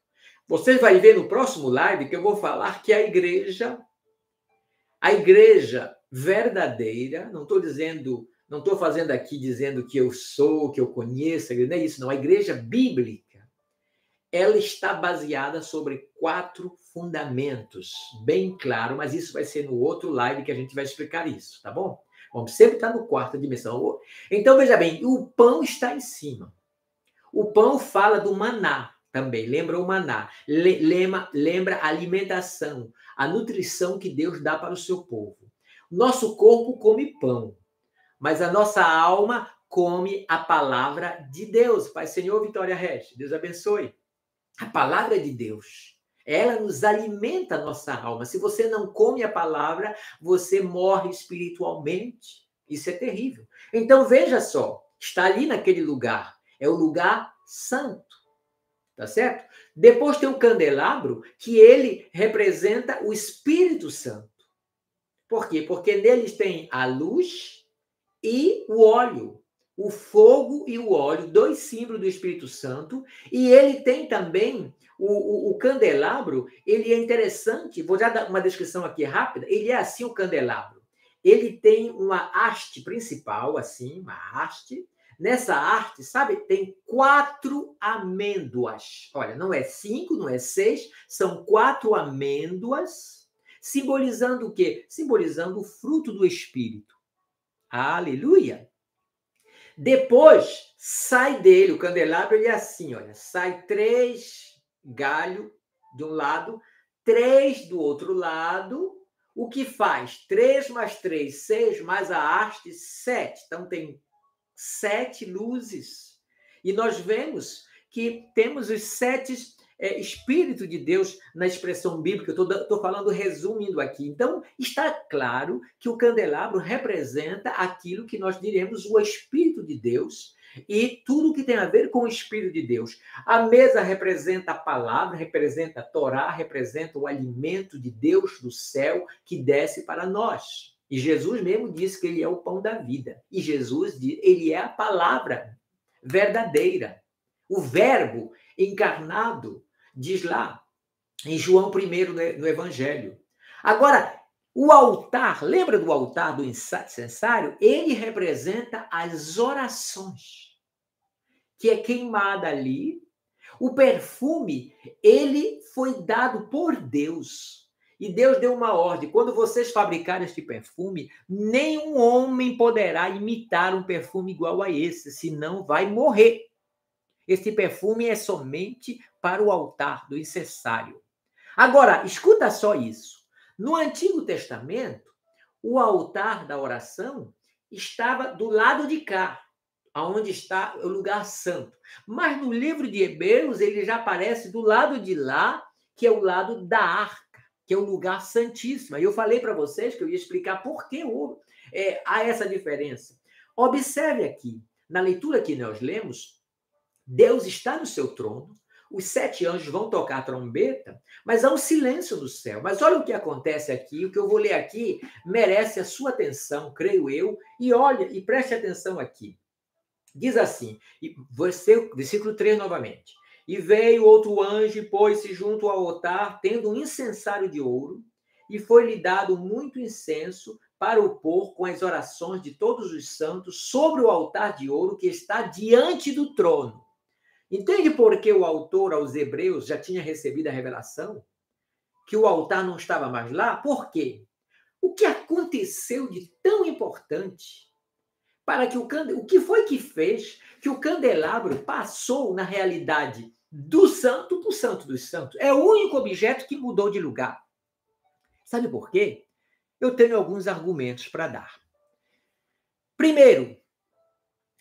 Speaker 1: Você vai ver no próximo live que eu vou falar que a igreja verdadeira, não estou fazendo aqui dizendo que eu sou, que eu conheço, não é isso, não. A igreja bíblica, ela está baseada sobre 4 fundamentos, bem claro, mas isso vai ser no outro live que a gente vai explicar isso, tá bom? Vamos sempre estar no 4ª dimensão. Então, veja bem, o pão está em cima. O pão fala do maná também, lembra o maná, lembra a alimentação, a nutrição que Deus dá para o seu povo. Nosso corpo come pão, mas a nossa alma come a palavra de Deus. Pai, Senhor, Vitória Regis, Deus abençoe. A palavra de Deus, ela nos alimenta a nossa alma. Se você não come a palavra, você morre espiritualmente. Isso é terrível. Então, veja só, está ali naquele lugar. É o lugar santo. Tá certo? Depois tem o candelabro, que ele representa o Espírito Santo. Por quê? Porque neles tem a luz e o óleo. O fogo e o óleo, 2 símbolos do Espírito Santo. E ele tem também o candelabro. Ele é interessante, vou já dar uma descrição aqui rápida. Ele é assim, o candelabro. Ele tem uma haste principal, assim, uma haste. Nessa haste, sabe, tem 4 amêndoas. Olha, não é 5, não é 6, são 4 amêndoas, simbolizando o quê? Simbolizando o fruto do Espírito. Aleluia! Depois, sai dele, o candelabro, ele é assim, olha, sai 3 galhos de um lado, 3 do outro lado. O que faz? 3 mais 3, 6, mais a haste, 7. Então, tem 7 luzes. E nós vemos que temos os 7 Espíritos de Deus na expressão bíblica. Eu estou falando, resumindo aqui. Então, está claro que o candelabro representa aquilo que nós diremos o Espírito de Deus e tudo que tem a ver com o Espírito de Deus. A mesa representa a palavra, representa a Torá, representa o alimento de Deus do céu que desce para nós. E Jesus mesmo disse que ele é o pão da vida. E Jesus diz, ele é a palavra verdadeira. O verbo, encarnado, diz lá em João 1 no Evangelho. Agora, o altar, lembra do altar do incensário? Ele representa as orações, que é queimada ali. O perfume, ele foi dado por Deus. E Deus deu uma ordem: quando vocês fabricarem este perfume, nenhum homem poderá imitar um perfume igual a esse, senão vai morrer. Este perfume é somente para o altar do incensário. Agora, escuta só isso. No Antigo Testamento, o altar da oração estava do lado de cá, aonde está o lugar santo. Mas no livro de Hebreus, ele já aparece do lado de lá, que é o lado da arca, que é o lugar santíssimo. E eu falei para vocês que eu ia explicar por que há essa diferença. Observe aqui, na leitura que nós lemos, Deus está no seu trono, os 7 anjos vão tocar a trombeta, mas há um silêncio no céu. Mas olha o que acontece aqui, o que eu vou ler aqui merece a sua atenção, creio eu, e olha, e preste atenção aqui. Diz assim, versículo 3 novamente. E veio outro anjo e pôs-se junto ao altar, tendo um incensário de ouro, e foi-lhe dado muito incenso para o pôr com as orações de todos os santos sobre o altar de ouro que está diante do trono. Entende por que o autor aos Hebreus já tinha recebido a revelação? Que o altar não estava mais lá? Por quê? O que aconteceu de tão importante para que o que foi que fez que o candelabro passou, na realidade, do santo para o santo dos santos? É o único objeto que mudou de lugar. Sabe por quê? Eu tenho alguns argumentos para dar. Primeiro,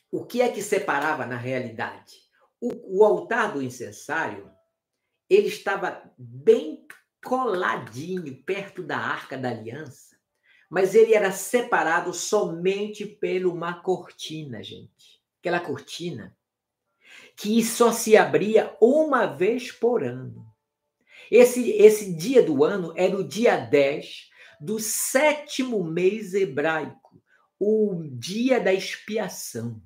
Speaker 1: o que é que separava na realidade? O altar do incensário, ele estava bem coladinho, perto da Arca da Aliança, mas ele era separado somente por uma cortina, gente. Aquela cortina que só se abria uma vez por ano. Esse dia do ano era o dia 10 do 7º mês hebraico, o dia da expiação.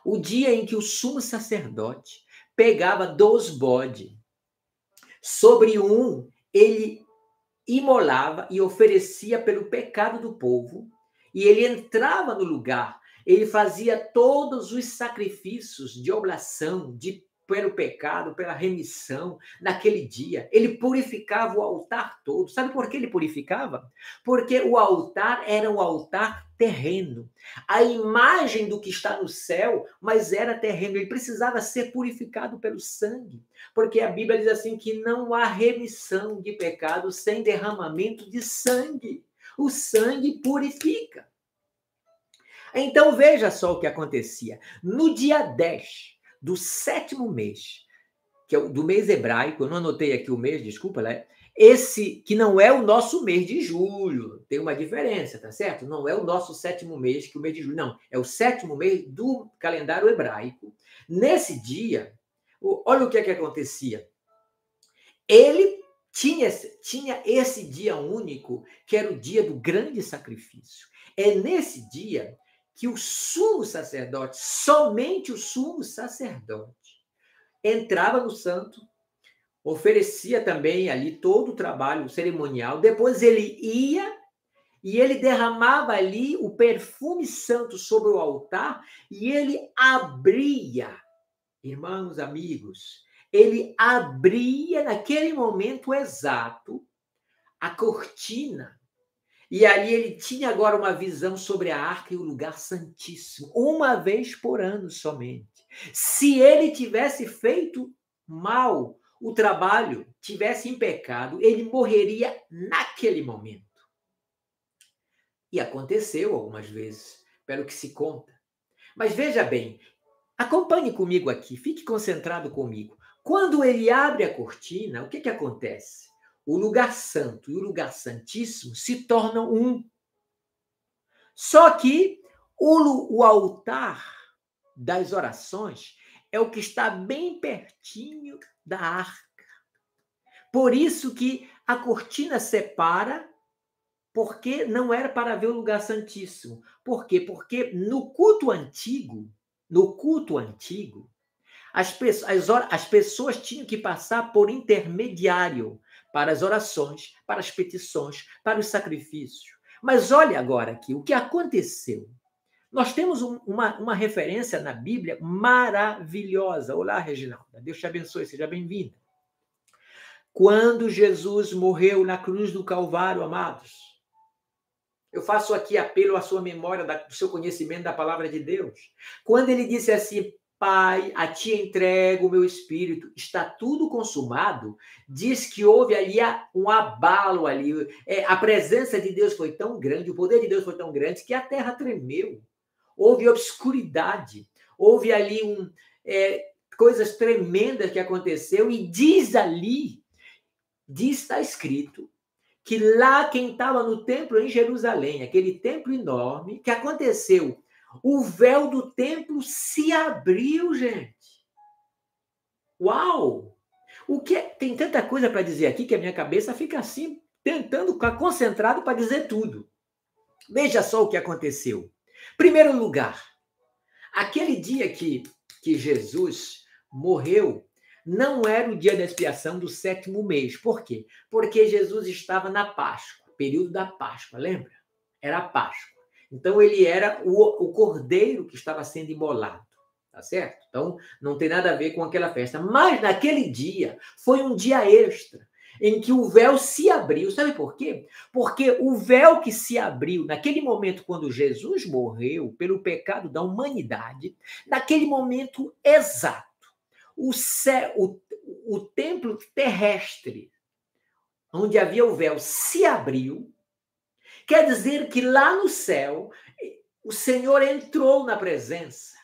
Speaker 1: O dia em que o sumo sacerdote pegava 2 bodes. Sobre um, ele imolava e oferecia pelo pecado do povo, e ele entrava no lugar, ele fazia todos os sacrifícios de oblação, pelo pecado, pela remissão, naquele dia. Ele purificava o altar todo. Sabe por que ele purificava? Porque o altar era um altar terreno. A imagem do que está no céu, mas era terreno. Ele precisava ser purificado pelo sangue. Porque a Bíblia diz assim que não há remissão de pecado sem derramamento de sangue. O sangue purifica. Então veja só o que acontecia. No dia 10 do 7º mês, que é do mês hebraico, eu não anotei aqui o mês, desculpa, né? Esse que não é o nosso mês de julho, tem uma diferença, tá certo? Não é o nosso 7º mês, que é o mês de julho, não. É o 7º mês do calendário hebraico. Nesse dia, olha o que é que acontecia. Ele tinha esse dia único, que era o dia do grande sacrifício. É nesse dia que o sumo sacerdote, somente o sumo sacerdote, entrava no santo, oferecia também ali todo o trabalho cerimonial, depois ele ia e ele derramava ali o perfume santo sobre o altar e ele abria, irmãos, amigos, ele abria naquele momento exato a cortina. E ali ele tinha agora uma visão sobre a arca e o lugar santíssimo, uma vez por ano somente. Se ele tivesse feito mal o trabalho, tivesse em pecado, ele morreria naquele momento. E aconteceu algumas vezes, pelo que se conta. Mas veja bem, acompanhe comigo aqui, fique concentrado comigo. Quando ele abre a cortina, o que acontece? O lugar santo e o lugar santíssimo se tornam um. Só que o altar das orações é o que está bem pertinho da arca. Por isso que a cortina separa, porque não era para ver o lugar santíssimo. Por quê? Porque no culto antigo, As pessoas tinham que passar por intermediário para as orações, para as petições, para os sacrifícios. Mas olha agora aqui, o que aconteceu? Nós temos uma referência na Bíblia maravilhosa. Olá, Reginalda. Deus te abençoe, seja bem-vinda. Quando Jesus morreu na cruz do Calvário, amados, eu faço aqui apelo à sua memória, do seu conhecimento da palavra de Deus. Quando ele disse assim, Pai, a ti entrego o meu espírito, está tudo consumado, diz que houve ali um abalo ali. A presença de Deus foi tão grande, o poder de Deus foi tão grande que a terra tremeu. Houve obscuridade, houve ali coisas tremendas que aconteceu, e está escrito, que lá quem estava no templo em Jerusalém, aquele templo enorme, que aconteceu, o véu do templo se abriu, gente. Uau! Tem tanta coisa para dizer aqui que a minha cabeça fica assim, tentando ficar concentrado para dizer tudo. Veja só o que aconteceu. Primeiro lugar, aquele dia que Jesus morreu, não era o dia da expiação do 7º mês. Por quê? Porque Jesus estava na Páscoa, período da Páscoa, lembra? Era a Páscoa. Então, ele era o cordeiro que estava sendo imolado, tá certo? Então, não tem nada a ver com aquela festa. Mas, naquele dia, foi um dia extra, em que o véu se abriu. Sabe por quê? Porque o véu que se abriu naquele momento, quando Jesus morreu pelo pecado da humanidade, naquele momento exato, o templo terrestre, onde havia o véu, se abriu. Quer dizer que lá no céu, o Senhor entrou na presença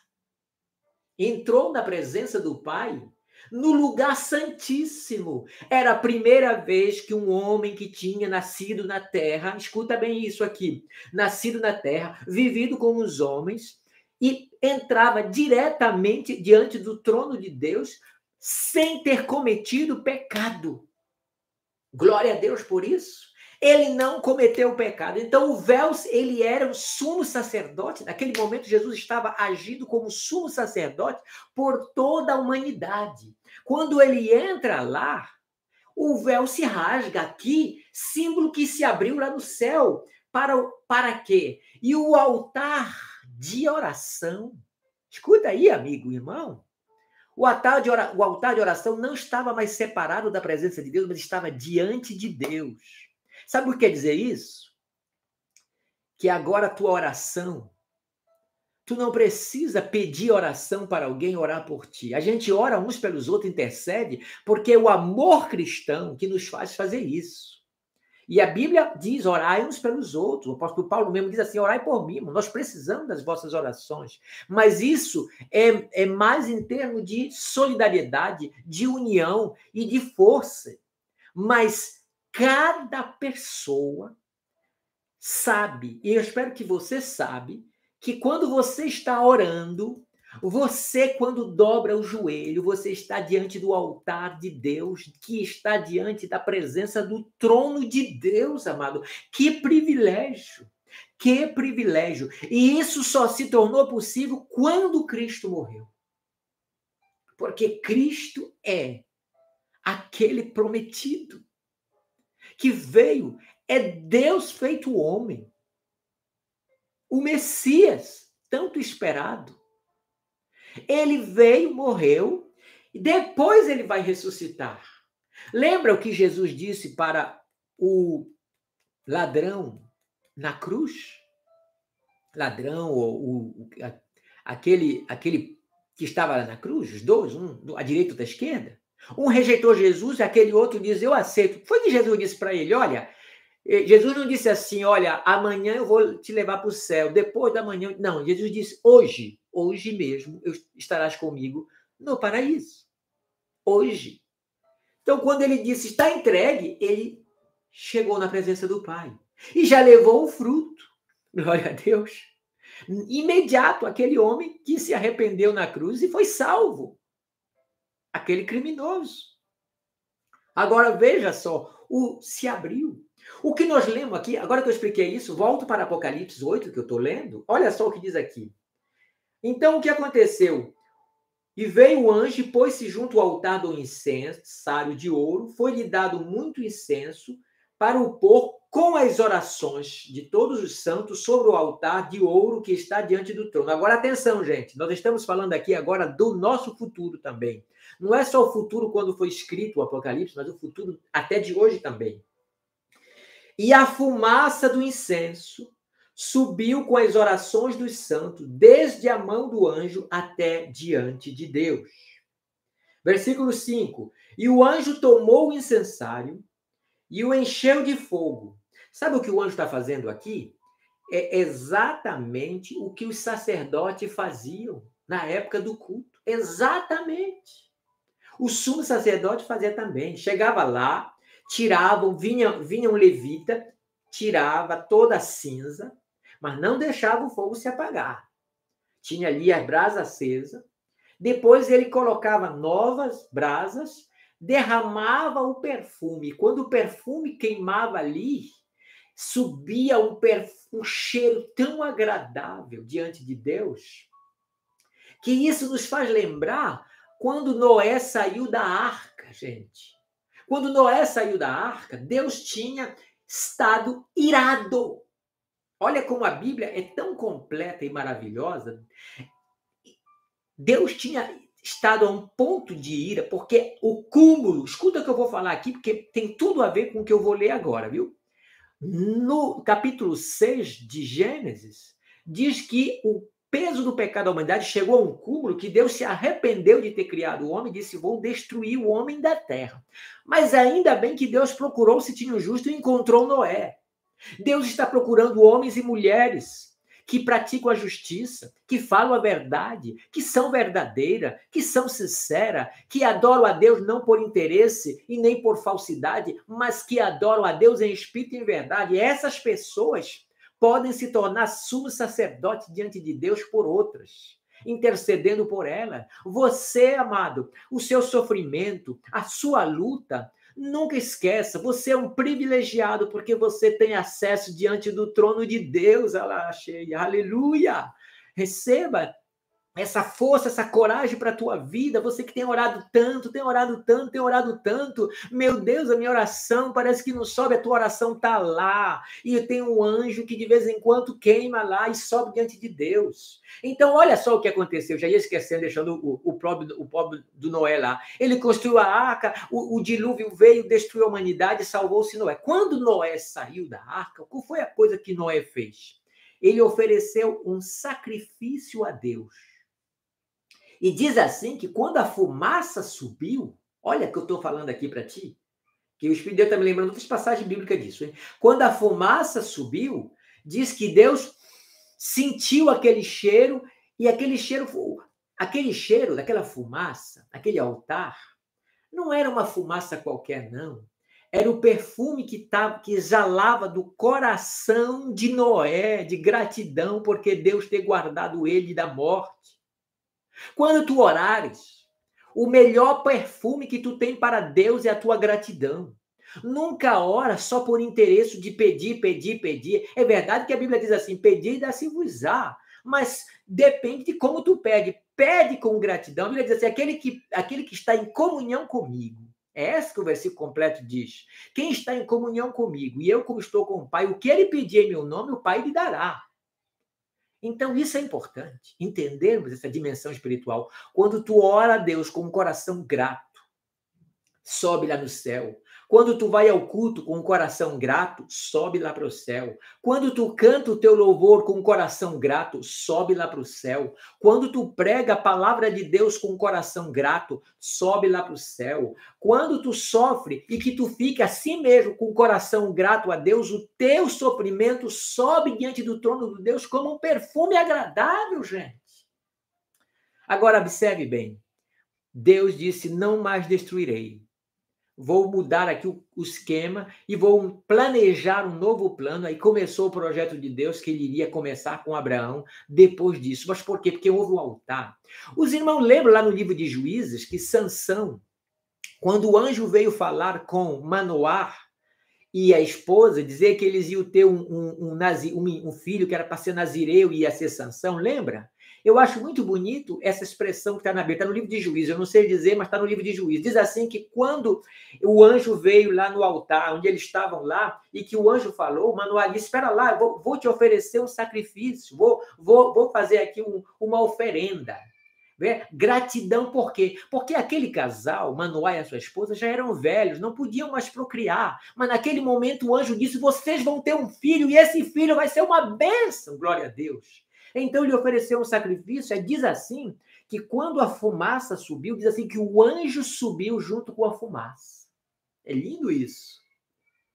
Speaker 1: do Pai, no lugar santíssimo. Era a primeira vez que um homem que tinha nascido na terra, escuta bem isso aqui, nascido na terra, vivido como os homens, e entrava diretamente diante do trono de Deus sem ter cometido pecado. Glória a Deus por isso. Ele não cometeu pecado. Então, o véu, ele era o sumo sacerdote. Naquele momento, Jesus estava agindo como sumo sacerdote por toda a humanidade. Quando ele entra lá, o véu se rasga aqui, símbolo que se abriu lá no céu. Para quê? E o altar de oração, escuta aí, amigo, irmão, o altar de oração não estava mais separado da presença de Deus, mas estava diante de Deus. Sabe o que quer dizer isso? Que agora a tua oração, tu não precisa pedir oração para alguém orar por ti. A gente ora uns pelos outros, intercede, porque é o amor cristão que nos faz fazer isso. E a Bíblia diz, orai uns pelos outros. O apóstolo Paulo mesmo diz assim, orai por mim. Nós precisamos das vossas orações. Mas isso é mais em termos de solidariedade, de união e de força. Mas cada pessoa sabe, e eu espero que você sabe, que quando você está orando, você, quando dobra o joelho, você está diante do altar de Deus, que está diante da presença do trono de Deus, amado. Que privilégio! Que privilégio! E isso só se tornou possível quando Cristo morreu. Porque Cristo é aquele prometido que veio, é Deus feito homem. O Messias, tanto esperado. Ele veio, morreu, e depois ele vai ressuscitar. Lembra o que Jesus disse para o ladrão na cruz? Ladrão, ou aquele que estava lá na cruz, os dois, um à direita e outro à esquerda? Um rejeitou Jesus, aquele outro diz, eu aceito. Foi que Jesus disse para ele, olha, Jesus não disse assim, olha, amanhã eu vou te levar para o céu, depois da manhã... Não, Jesus disse, hoje mesmo, estarás comigo no paraíso. Hoje. Então, quando ele disse, está entregue, ele chegou na presença do Pai. E já levou o fruto. Glória a Deus. Imediato, aquele homem que se arrependeu na cruz e foi salvo. Aquele criminoso. Agora, veja só, se abriu. O que nós lemos aqui, agora que eu expliquei isso, volto para Apocalipse 8, que eu estou lendo, olha só o que diz aqui. Então, o que aconteceu? E veio o anjo e pôs-se junto ao altar do incensário de ouro, foi-lhe dado muito incenso para o pôr com as orações de todos os santos sobre o altar de ouro que está diante do trono. Agora, atenção, gente, nós estamos falando aqui agora do nosso futuro também. Não é só o futuro quando foi escrito o Apocalipse, mas o futuro até de hoje também. E a fumaça do incenso subiu com as orações dos santos, desde a mão do anjo até diante de Deus. Versículo 5. E o anjo tomou o incensário e o encheu de fogo. Sabe o que o anjo está fazendo aqui? É exatamente o que os sacerdotes faziam na época do culto. Exatamente. O sumo sacerdote fazia também. Chegava lá, tiravam, vinha um levita, tirava toda a cinza, mas não deixava o fogo se apagar. Tinha ali a brasa acesa. Depois ele colocava novas brasas, derramava o perfume. Quando o perfume queimava ali, subia um cheiro tão agradável diante de Deus, que isso nos faz lembrar quando Noé saiu da arca, gente. Quando Noé saiu da arca, Deus tinha estado irado. Olha como a Bíblia é tão completa e maravilhosa. Deus tinha estado a um ponto de ira, porque o cúmulo, escuta o que eu vou falar aqui, porque tem tudo a ver com o que eu vou ler agora, viu? No capítulo 6 de Gênesis, diz que o peso do pecado da humanidade chegou a um cúmulo que Deus se arrependeu de ter criado o homem e disse, vou destruir o homem da terra. Mas ainda bem que Deus procurou se tinha um justo e encontrou Noé. Deus está procurando homens e mulheres que praticam a justiça, que falam a verdade, que são verdadeiras, que são sinceras, que adoram a Deus não por interesse e nem por falsidade, mas que adoram a Deus em espírito e em verdade. E essas pessoas podem se tornar sumo sacerdote diante de Deus por outras, intercedendo por ela. Você, amado, o seu sofrimento, a sua luta, nunca esqueça, você é um privilegiado porque você tem acesso diante do trono de Deus. Aleluia! Receba essa força, essa coragem para a tua vida. Você que tem orado tanto, tem orado tanto, tem orado tanto. Meu Deus, a minha oração parece que não sobe, a tua oração está lá. E eu tenho um anjo que de vez em quando queima lá e sobe diante de Deus. Então, olha só o que aconteceu. Já ia esquecendo, deixando o pobre do Noé lá. Ele construiu a arca, o dilúvio veio, destruiu a humanidade, salvou-se Noé. Quando Noé saiu da arca, qual foi a coisa que Noé fez? Ele ofereceu um sacrifício a Deus. E diz assim que quando a fumaça subiu, olha que eu estou falando aqui para ti, que o Espírito de Deus está me lembrando das passagens bíblicas disso, hein? Quando a fumaça subiu, diz que Deus sentiu aquele cheiro, e aquele cheiro daquela fumaça, aquele altar, não era uma fumaça qualquer, não. Era o perfume que exalava do coração de Noé, de gratidão, porque Deus ter guardado ele da morte. Quando tu orares, o melhor perfume que tu tem para Deus é a tua gratidão. Nunca ora só por interesse de pedir, pedir, pedir. É verdade que a Bíblia diz assim, pedir e dá-se-vos-á. Mas depende de como tu pede. Pede com gratidão. A Bíblia diz assim, aquele que está em comunhão comigo. É esse que o versículo completo diz. Quem está em comunhão comigo e eu como estou com o Pai, o que ele pedir em meu nome, o Pai lhe dará. Então, isso é importante, entendermos essa dimensão espiritual. Quando tu ora a Deus com um coração grato, sobe lá no céu. Quando tu vai ao culto com um coração grato, sobe lá para o céu. Quando tu canta o teu louvor com um coração grato, sobe lá para o céu. Quando tu prega a palavra de Deus com um coração grato, sobe lá para o céu. Quando tu sofre e que tu fica assim mesmo com o coração grato a Deus, o teu sofrimento sobe diante do trono de Deus como um perfume agradável, gente. Agora, observe bem. Deus disse, não mais destruirei. Vou mudar aqui o esquema e vou planejar um novo plano. Aí começou o projeto de Deus, que ele iria começar com Abraão depois disso. Mas por quê? Porque houve um altar. Os irmãos lembram lá no livro de Juízes que Sansão, quando o anjo veio falar com Manoá e a esposa, dizer que eles iam ter um filho que era para ser nazireu e ia ser Sansão, lembra? Eu acho muito bonito essa expressão que está na Bíblia, está no livro de Juízes, eu não sei dizer, mas está no livro de Juízes. Diz assim que quando o anjo veio lá no altar, onde eles estavam lá, e que o anjo falou, Manoel disse, espera lá, eu vou te oferecer um sacrifício, vou fazer aqui uma oferenda. Gratidão por quê? Porque aquele casal, Manoel e a sua esposa, já eram velhos, não podiam mais procriar. Mas naquele momento o anjo disse, vocês vão ter um filho, e esse filho vai ser uma bênção, glória a Deus. Então ele ofereceu um sacrifício, diz assim, que quando a fumaça subiu, diz assim, que o anjo subiu junto com a fumaça. É lindo isso.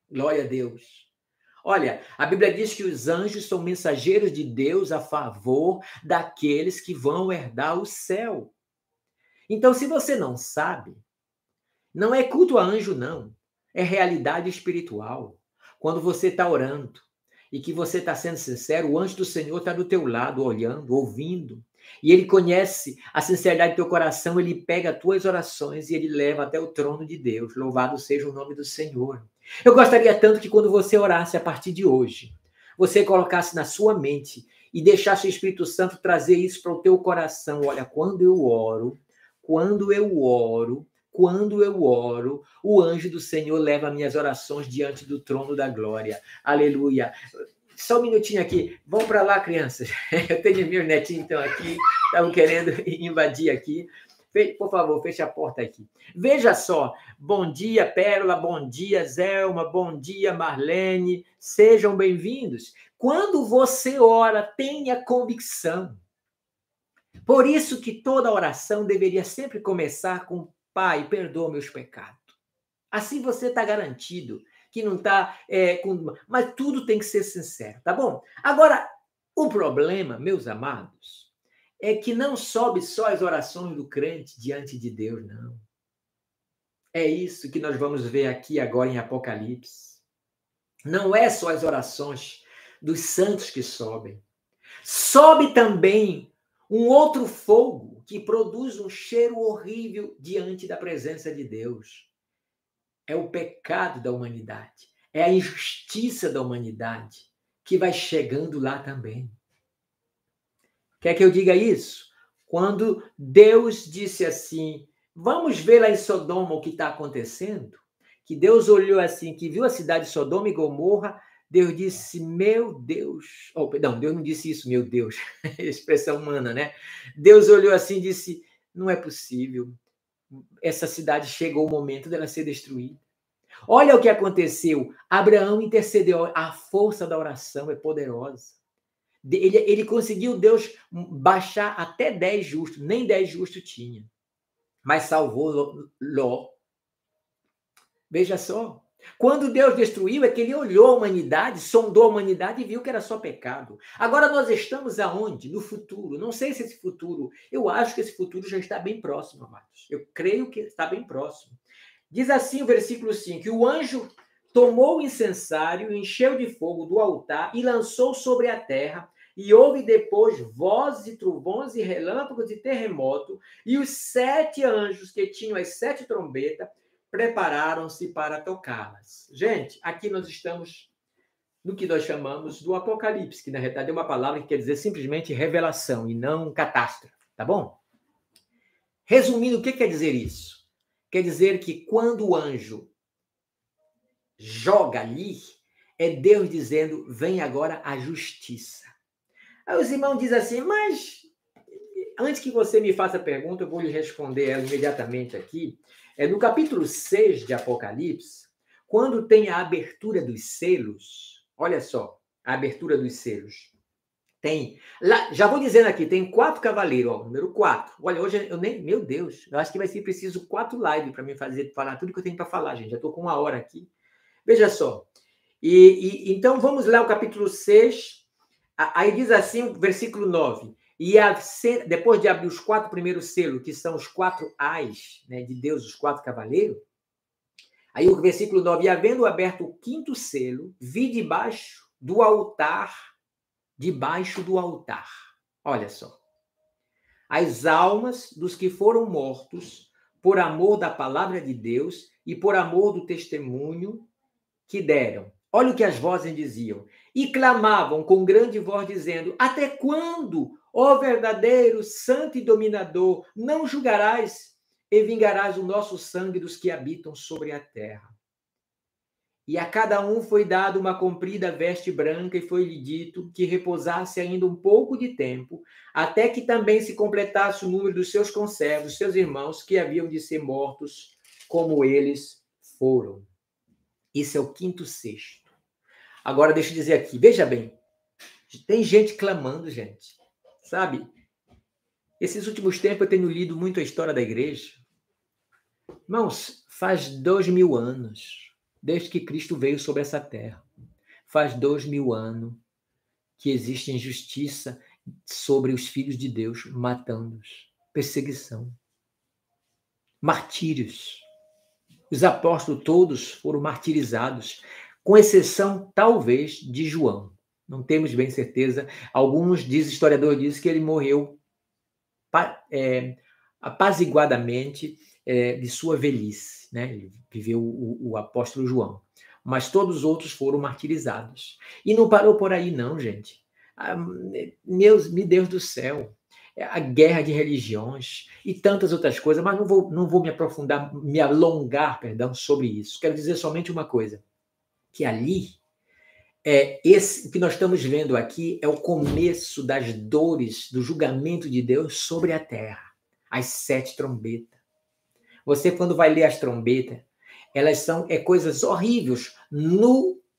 Speaker 1: Glória a Deus. Olha, a Bíblia diz que os anjos são mensageiros de Deus a favor daqueles que vão herdar o céu. Então, se você não sabe, não é culto a anjo, não. É realidade espiritual. Quando você está orando e que você está sendo sincero, o anjo do Senhor está do teu lado, olhando, ouvindo. E ele conhece a sinceridade do teu coração, ele pega as tuas orações e ele leva até o trono de Deus. Louvado seja o nome do Senhor. Eu gostaria tanto que quando você orasse a partir de hoje, você colocasse na sua mente e deixasse o Espírito Santo trazer isso para o teu coração. Olha, quando eu oro, o anjo do Senhor leva minhas orações diante do trono da glória. Aleluia. Só um minutinho aqui. Vão para lá, crianças. Eu tenho meus netinhos então aqui, estavam querendo invadir aqui. Por favor, feche a porta aqui. Veja só. Bom dia, Pérola. Bom dia, Zelma. Bom dia, Marlene. Sejam bem-vindos. Quando você ora, tenha convicção. Por isso que toda oração deveria sempre começar com Pai, perdoa meus pecados. Assim você está garantido que não está... Mas tudo tem que ser sincero, tá bom? Agora, o problema, meus amados, é que não sobe só as orações do crente diante de Deus, não. É isso que nós vamos ver aqui agora em Apocalipse. Não é só as orações dos santos que sobem. Sobe também um outro fogo que produz um cheiro horrível diante da presença de Deus. É o pecado da humanidade. É a injustiça da humanidade que vai chegando lá também. Quer que eu diga isso? Quando Deus disse assim, vamos ver lá em Sodoma o que está acontecendo, que Deus olhou assim, que viu a cidade de Sodoma e Gomorra, Deus disse, meu Deus... Não, Deus não disse isso, meu Deus. Expressão humana, né? Deus olhou assim e disse, não é possível. Essa cidade chegou o momento dela ser destruída. Olha o que aconteceu. Abraão intercedeu. A força da oração é poderosa. Ele conseguiu Deus baixar até 10 justos. Nem 10 justos tinha. Mas salvou Ló. Veja só. Quando Deus destruiu, é que ele olhou a humanidade, sondou a humanidade e viu que era só pecado. Agora nós estamos aonde? No futuro. Não sei se esse futuro... Eu acho que esse futuro já está bem próximo, amados. Eu creio que está bem próximo. Diz assim o versículo 5, que o anjo tomou o incensário, encheu de fogo do altar e lançou sobre a terra, e houve depois vozes e trovões e relâmpagos e terremoto, e os 7 anjos que tinham as 7 trombetas prepararam-se para tocá-las. Gente, aqui nós estamos no que nós chamamos do Apocalipse, que na realidade é uma palavra que quer dizer simplesmente revelação e não catástrofe, tá bom? Resumindo, o que quer dizer isso? Quer dizer que quando o anjo joga ali, é Deus dizendo, vem agora a justiça. Aí os irmãos dizem assim, mas antes que você me faça a pergunta, eu vou lhe responder ela imediatamente aqui. No capítulo 6 de Apocalipse, quando tem a abertura dos selos, olha só, a abertura dos selos. Tem, lá, já vou dizendo aqui, tem 4 cavaleiros, ó, número 4. Olha, hoje eu nem, meu Deus, eu acho que vai ser preciso 4 lives para me falar tudo que eu tenho para falar, gente. Já estou com 1 hora aqui. Veja só. Então, vamos lá, o capítulo 6. Aí diz assim, versículo 9. Depois de abrir os 4 primeiros selos, que são os 4 ais, né, de Deus, os 4 cavaleiros, aí o versículo 9, e havendo aberto o 5º selo, vi debaixo do altar, olha só, as almas dos que foram mortos por amor da palavra de Deus e por amor do testemunho que deram. Olha o que as vozes diziam. E clamavam com grande voz, dizendo, até quando, Ó verdadeiro, santo e dominador, não julgarás e vingarás o nosso sangue dos que habitam sobre a terra. E a cada um foi dado uma comprida veste branca, e foi-lhe dito que repousasse ainda um pouco de tempo, até que também se completasse o número dos seus conservos, seus irmãos, que haviam de ser mortos, como eles foram. Isso é o quinto sexto. Agora, deixa eu dizer aqui, veja bem, tem gente clamando, gente, sabe? Esses últimos tempos eu tenho lido muito a história da igreja. Irmãos, faz 2000 anos, desde que Cristo veio sobre essa terra. Faz 2000 anos que existe injustiça sobre os filhos de Deus, matando-os. Perseguição. Martírios. Os apóstolos todos foram martirizados, com exceção, talvez, de João. Não temos bem certeza. Alguns historiadores dizem que ele morreu apaziguadamente de sua velhice, né? Ele viveu o apóstolo João. Mas todos os outros foram martirizados. E não parou por aí, não, gente. Meu Deus do céu. A guerra de religiões e tantas outras coisas, mas não vou me alongar, sobre isso. Quero dizer somente uma coisa, que ali, o que nós estamos vendo aqui é o começo das dores do julgamento de Deus sobre a terra. As 7 trombetas. Você, quando vai ler as trombetas, elas são coisas horríveis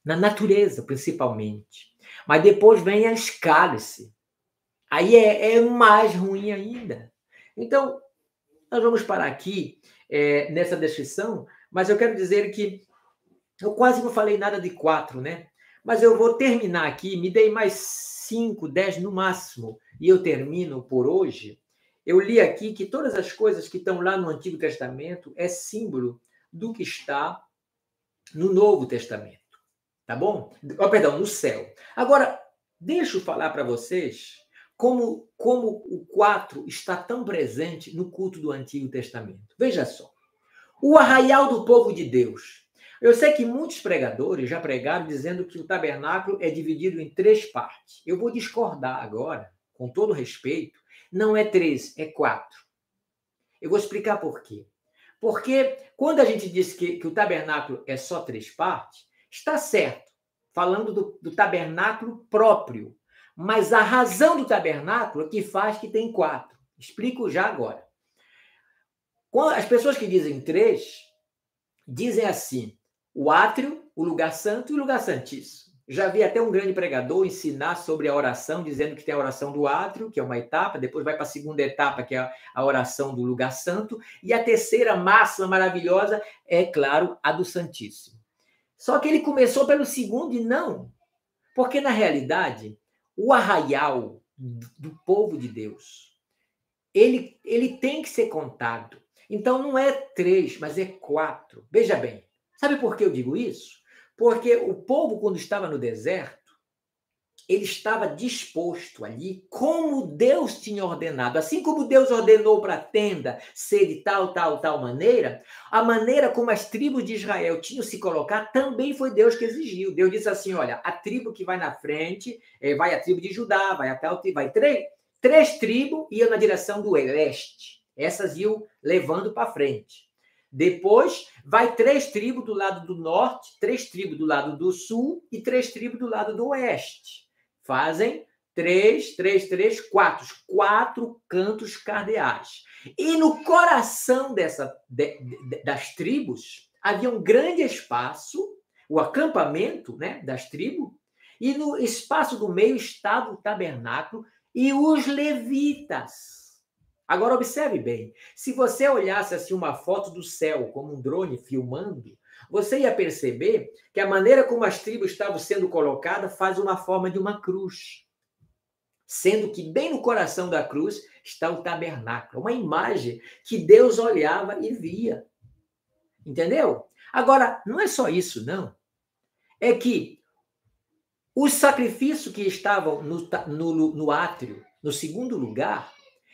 Speaker 1: na natureza, principalmente. Mas depois vem as cálice. Aí é mais ruim ainda. Então, nós vamos parar aqui nessa descrição, mas eu quero dizer que eu quase não falei nada de 4, né? Mas eu vou terminar aqui, me dei mais 5, 10 no máximo, e eu termino por hoje. Eu li aqui que todas as coisas que estão lá no Antigo Testamento é símbolo do que está no Novo Testamento. Tá bom? Perdão, no céu. Agora, deixa eu falar para vocês como o 4 está tão presente no culto do Antigo Testamento. Veja só. O arraial do povo de Deus. Eu sei que muitos pregadores já pregaram dizendo que o tabernáculo é dividido em 3 partes. Eu vou discordar agora, com todo respeito. Não é 3, é 4. Eu vou explicar por quê. Porque quando a gente diz que o tabernáculo é só 3 partes, está certo, falando do tabernáculo próprio. Mas a razão do tabernáculo é que faz que tem 4. Explico já agora. As pessoas que dizem 3, dizem assim, o átrio, o lugar santo e o lugar santíssimo. Já vi até um grande pregador ensinar sobre a oração, dizendo que tem a oração do átrio, que é uma etapa, depois vai para a segunda etapa, que é a oração do lugar santo, e a terceira máxima maravilhosa é, claro, a do santíssimo. Só que ele começou pelo segundo e não, porque na realidade, o arraial do povo de Deus, ele tem que ser contado. Então, não é 3, mas é 4. Veja bem, sabe por que eu digo isso? Porque o povo, quando estava no deserto, ele estava disposto ali, como Deus tinha ordenado. Assim como Deus ordenou para a tenda ser de tal maneira, a maneira como as tribos de Israel tinham se colocar, também foi Deus que exigiu. Deus disse assim, olha, a tribo que vai na frente, vai a tribo de Judá, vai 3 tribos, iam na direção do leste. Essas iam levando para frente. Depois, vai 3 tribos do lado do norte, 3 tribos do lado do sul e 3 tribos do lado do oeste. Fazem 4. 4 cantos cardeais. E no coração das tribos, havia um grande espaço, o acampamento, né, das tribos, e no espaço do meio estava o tabernáculo e os levitas. Agora, observe bem, se você olhasse assim uma foto do céu, como um drone filmando, você ia perceber que a maneira como as tribos estavam sendo colocadas faz uma forma de uma cruz. Sendo que bem no coração da cruz está o tabernáculo, uma imagem que Deus olhava e via. Entendeu? Agora, não é só isso, não. É que os sacrifícios que estavam no átrio, no segundo lugar,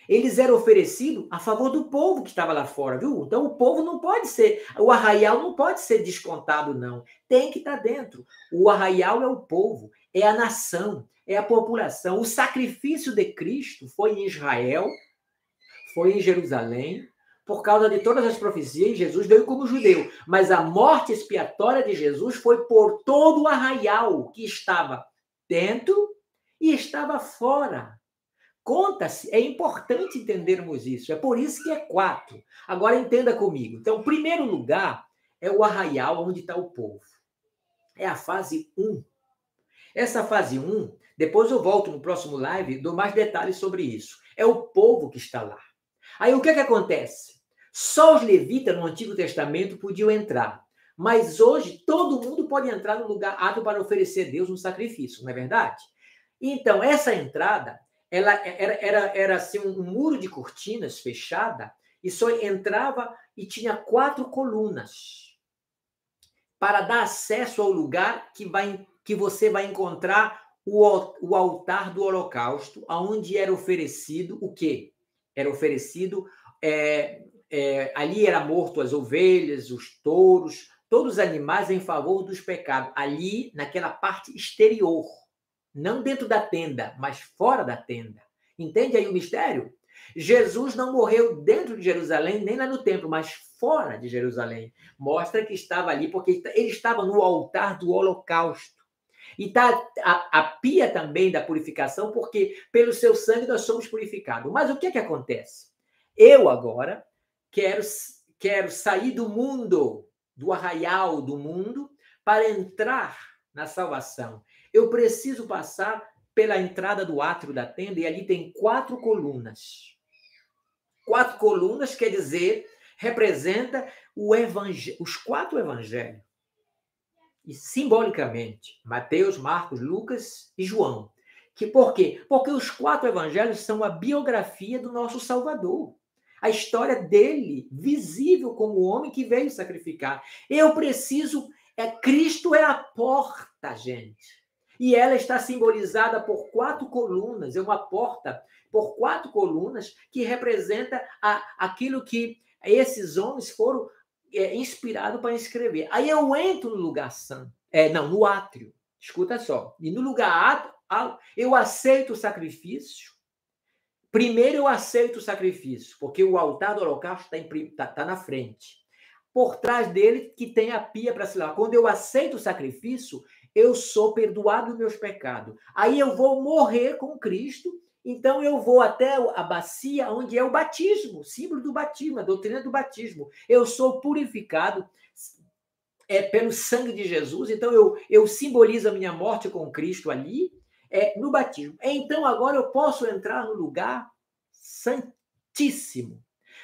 Speaker 1: Eles eram oferecidos a favor do povo que estava lá fora, viu? Então o povo não pode ser, o arraial não pode ser descontado, não. Tem que estar dentro. O arraial é o povo, é a nação, é a população. O sacrifício de Cristo foi em Israel, foi em Jerusalém, por causa de todas as profecias. Jesus veio como judeu, mas a morte expiatória de Jesus foi por todo o arraial que estava dentro e estava fora. Conta-se, é importante entendermos isso, é por isso que é 4. Agora entenda comigo. Então, primeiro lugar é o arraial onde está o povo. É a fase 1. Essa fase 1, depois eu volto no próximo live, dou mais detalhes sobre isso. É o povo que está lá. Aí o que acontece? Só os levitas no Antigo Testamento podiam entrar. Mas hoje todo mundo pode entrar no lugar apto para oferecer a Deus um sacrifício, não é verdade? Então, essa entrada ela era assim, um muro de cortinas fechada e só entrava e tinha 4 colunas para dar acesso ao lugar que você vai encontrar o altar do holocausto, onde era oferecido o quê? Era oferecido, ali era morto as ovelhas, os touros, todos os animais em favor dos pecados, ali naquela parte exterior. Não dentro da tenda, mas fora da tenda. Entende aí o mistério? Jesus não morreu dentro de Jerusalém, nem lá no templo, mas fora de Jerusalém. Mostra que estava ali, porque ele estava no altar do holocausto. E está a pia também da purificação, porque pelo seu sangue nós somos purificados. Mas o que acontece? Eu agora quero sair do mundo, do arraial do mundo, para entrar na salvação. Eu preciso passar pela entrada do átrio da tenda e ali tem 4 colunas. 4 colunas quer dizer, representa os 4 evangelhos. E simbolicamente, Mateus, Marcos, Lucas e João. Por quê? Porque os 4 evangelhos são a biografia do nosso Salvador. A história dele, visível como o homem que veio sacrificar. Eu preciso... Cristo é a porta, gente. E ela está simbolizada por 4 colunas. É uma porta por 4 colunas que representa aquilo que esses homens foram inspirados para escrever. Aí eu entro no lugar santo. No átrio. Escuta só. E no lugar átrio, eu aceito o sacrifício. Primeiro eu aceito o sacrifício, porque o altar do holocausto está na frente. Por trás dele que tem a pia para se lavar. Quando eu aceito o sacrifício, eu sou perdoado dos meus pecados. Aí eu vou morrer com Cristo, então eu vou até a bacia onde é o batismo, símbolo do batismo, a doutrina do batismo. Eu sou purificado pelo sangue de Jesus, então eu simbolizo a minha morte com Cristo ali, no batismo. Então agora eu posso entrar no lugar santíssimo.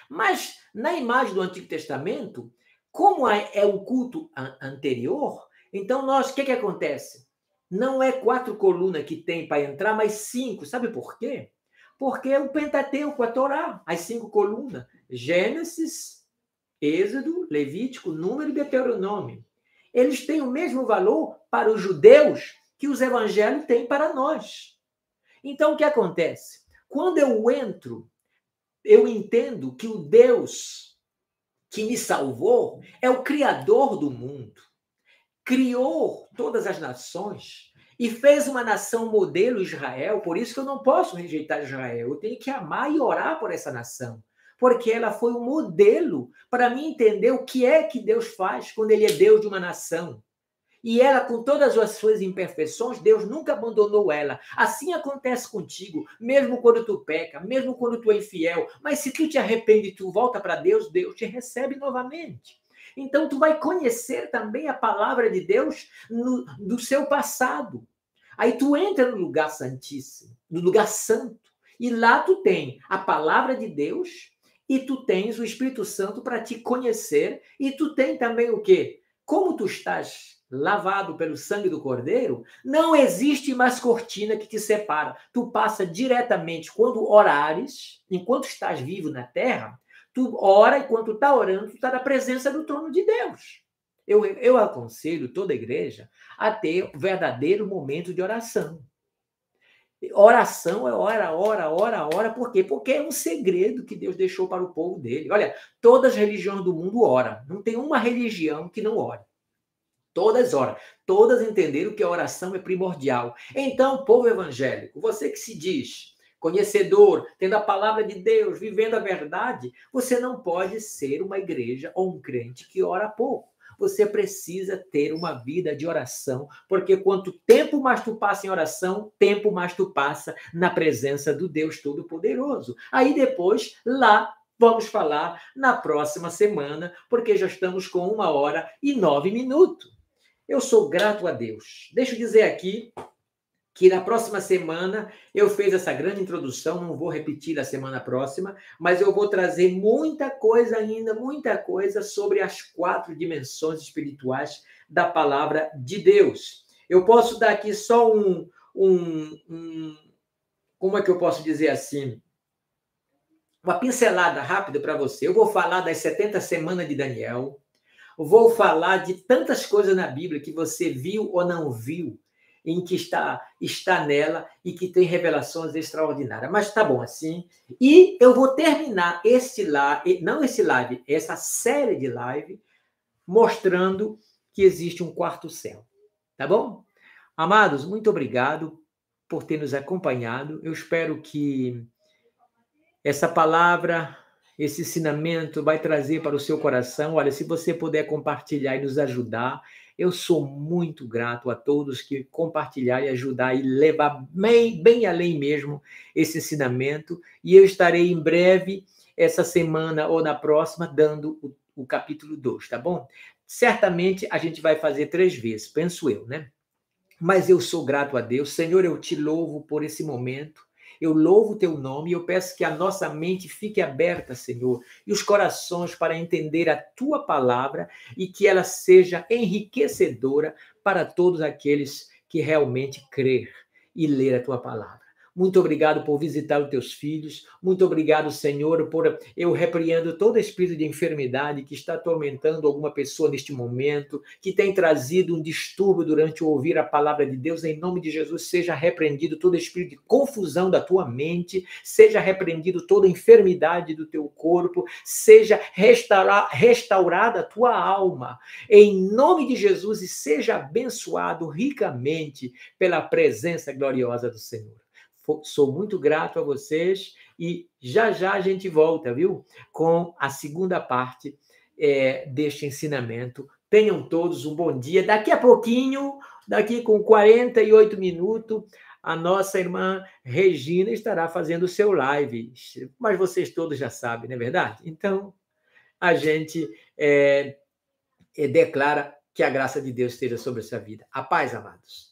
Speaker 1: Mas na imagem do Antigo Testamento, como é o culto anterior, então o que acontece? Não é 4 colunas que tem para entrar, mas 5. Sabe por quê? Porque é o Pentateuco, a Torá, as 5 colunas. Gênesis, Êxodo, Levítico, Número e Deuteronômio. Eles têm o mesmo valor para os judeus que os evangelhos têm para nós. Então, o que acontece? Quando eu entro, eu entendo que o Deus que me salvou é o Criador do mundo. Criou todas as nações e fez uma nação modelo, Israel. Por isso que eu não posso rejeitar Israel. Eu tenho que amar e orar por essa nação. Porque ela foi um modelo para mim entender o que é que Deus faz quando ele é Deus de uma nação. E ela, com todas as suas imperfeições, Deus nunca abandonou ela. Assim acontece contigo, mesmo quando tu peca, mesmo quando tu é infiel. Mas se tu te arrepende e tu volta para Deus, Deus te recebe novamente. Então, tu vai conhecer também a palavra de Deus do seu passado. Aí tu entra no lugar santíssimo, no lugar santo. E lá tu tem a palavra de Deus e tu tens o Espírito Santo para te conhecer. E tu tem também o quê? Como tu estás lavado pelo sangue do Cordeiro, não existe mais cortina que te separa. Tu passa diretamente, quando orares, enquanto estás vivo na terra, tu ora e quando tu está orando, tu está na presença do trono de Deus. Eu aconselho toda a igreja a ter um verdadeiro momento de oração. Oração é ora, ora, ora, ora. Por quê? Porque é um segredo que Deus deixou para o povo dele. Olha, todas as religiões do mundo oram. Não tem uma religião que não ore. Todas oram. Todas entenderam que a oração é primordial. Então, povo evangélico, você que se diz conhecedor, tendo a palavra de Deus, vivendo a verdade, você não pode ser uma igreja ou um crente que ora pouco. Você precisa ter uma vida de oração, porque quanto tempo mais tu passa em oração, tempo mais tu passa na presença do Deus Todo-Poderoso. Aí depois, lá, vamos falar na próxima semana, porque já estamos com 1h09. Eu sou grato a Deus. Deixa eu dizer aqui que na próxima semana eu fiz essa grande introdução, não vou repetir a semana próxima, mas eu vou trazer muita coisa ainda, muita coisa sobre as 4 dimensões espirituais da palavra de Deus. Eu posso dar aqui só como é que eu posso dizer assim? Uma pincelada rápida para você. Eu vou falar das 70 semanas de Daniel, vou falar de tantas coisas na Bíblia que você viu ou não viu, em que está nela e que tem revelações extraordinárias. Mas tá bom assim. E eu vou terminar essa série de live, mostrando que existe um quarto céu. Tá bom? Amados, muito obrigado por ter nos acompanhado. Eu espero que essa palavra, esse ensinamento vai trazer para o seu coração. Olha, se você puder compartilhar e nos ajudar, eu sou muito grato a todos que compartilhar e ajudar e levar bem além mesmo esse ensinamento. E eu estarei em breve, essa semana ou na próxima, dando o capítulo 2, tá bom? Certamente a gente vai fazer 3 vezes, penso eu, né? Mas eu sou grato a Deus. Senhor, eu te louvo por esse momento. Eu louvo o teu nome e eu peço que a nossa mente fique aberta, Senhor, e os corações para entender a tua palavra e que ela seja enriquecedora para todos aqueles que realmente crer e ler a tua palavra. Muito obrigado por visitar os teus filhos. Muito obrigado, Senhor, por eu repreendo todo espírito de enfermidade que está atormentando alguma pessoa neste momento, que tem trazido um distúrbio durante o ouvir a palavra de Deus. Em nome de Jesus, seja repreendido todo espírito de confusão da tua mente, seja repreendido toda enfermidade do teu corpo, seja restaurada a tua alma. Em nome de Jesus, e seja abençoado ricamente pela presença gloriosa do Senhor. Sou muito grato a vocês e já a gente volta, viu? Com a segunda parte deste ensinamento. Tenham todos um bom dia. Daqui a pouquinho, daqui com 48 minutos, a nossa irmã Regina estará fazendo o seu live. Mas vocês todos já sabem, não é verdade? Então, a gente declara que a graça de Deus esteja sobre a sua vida. A paz, amados.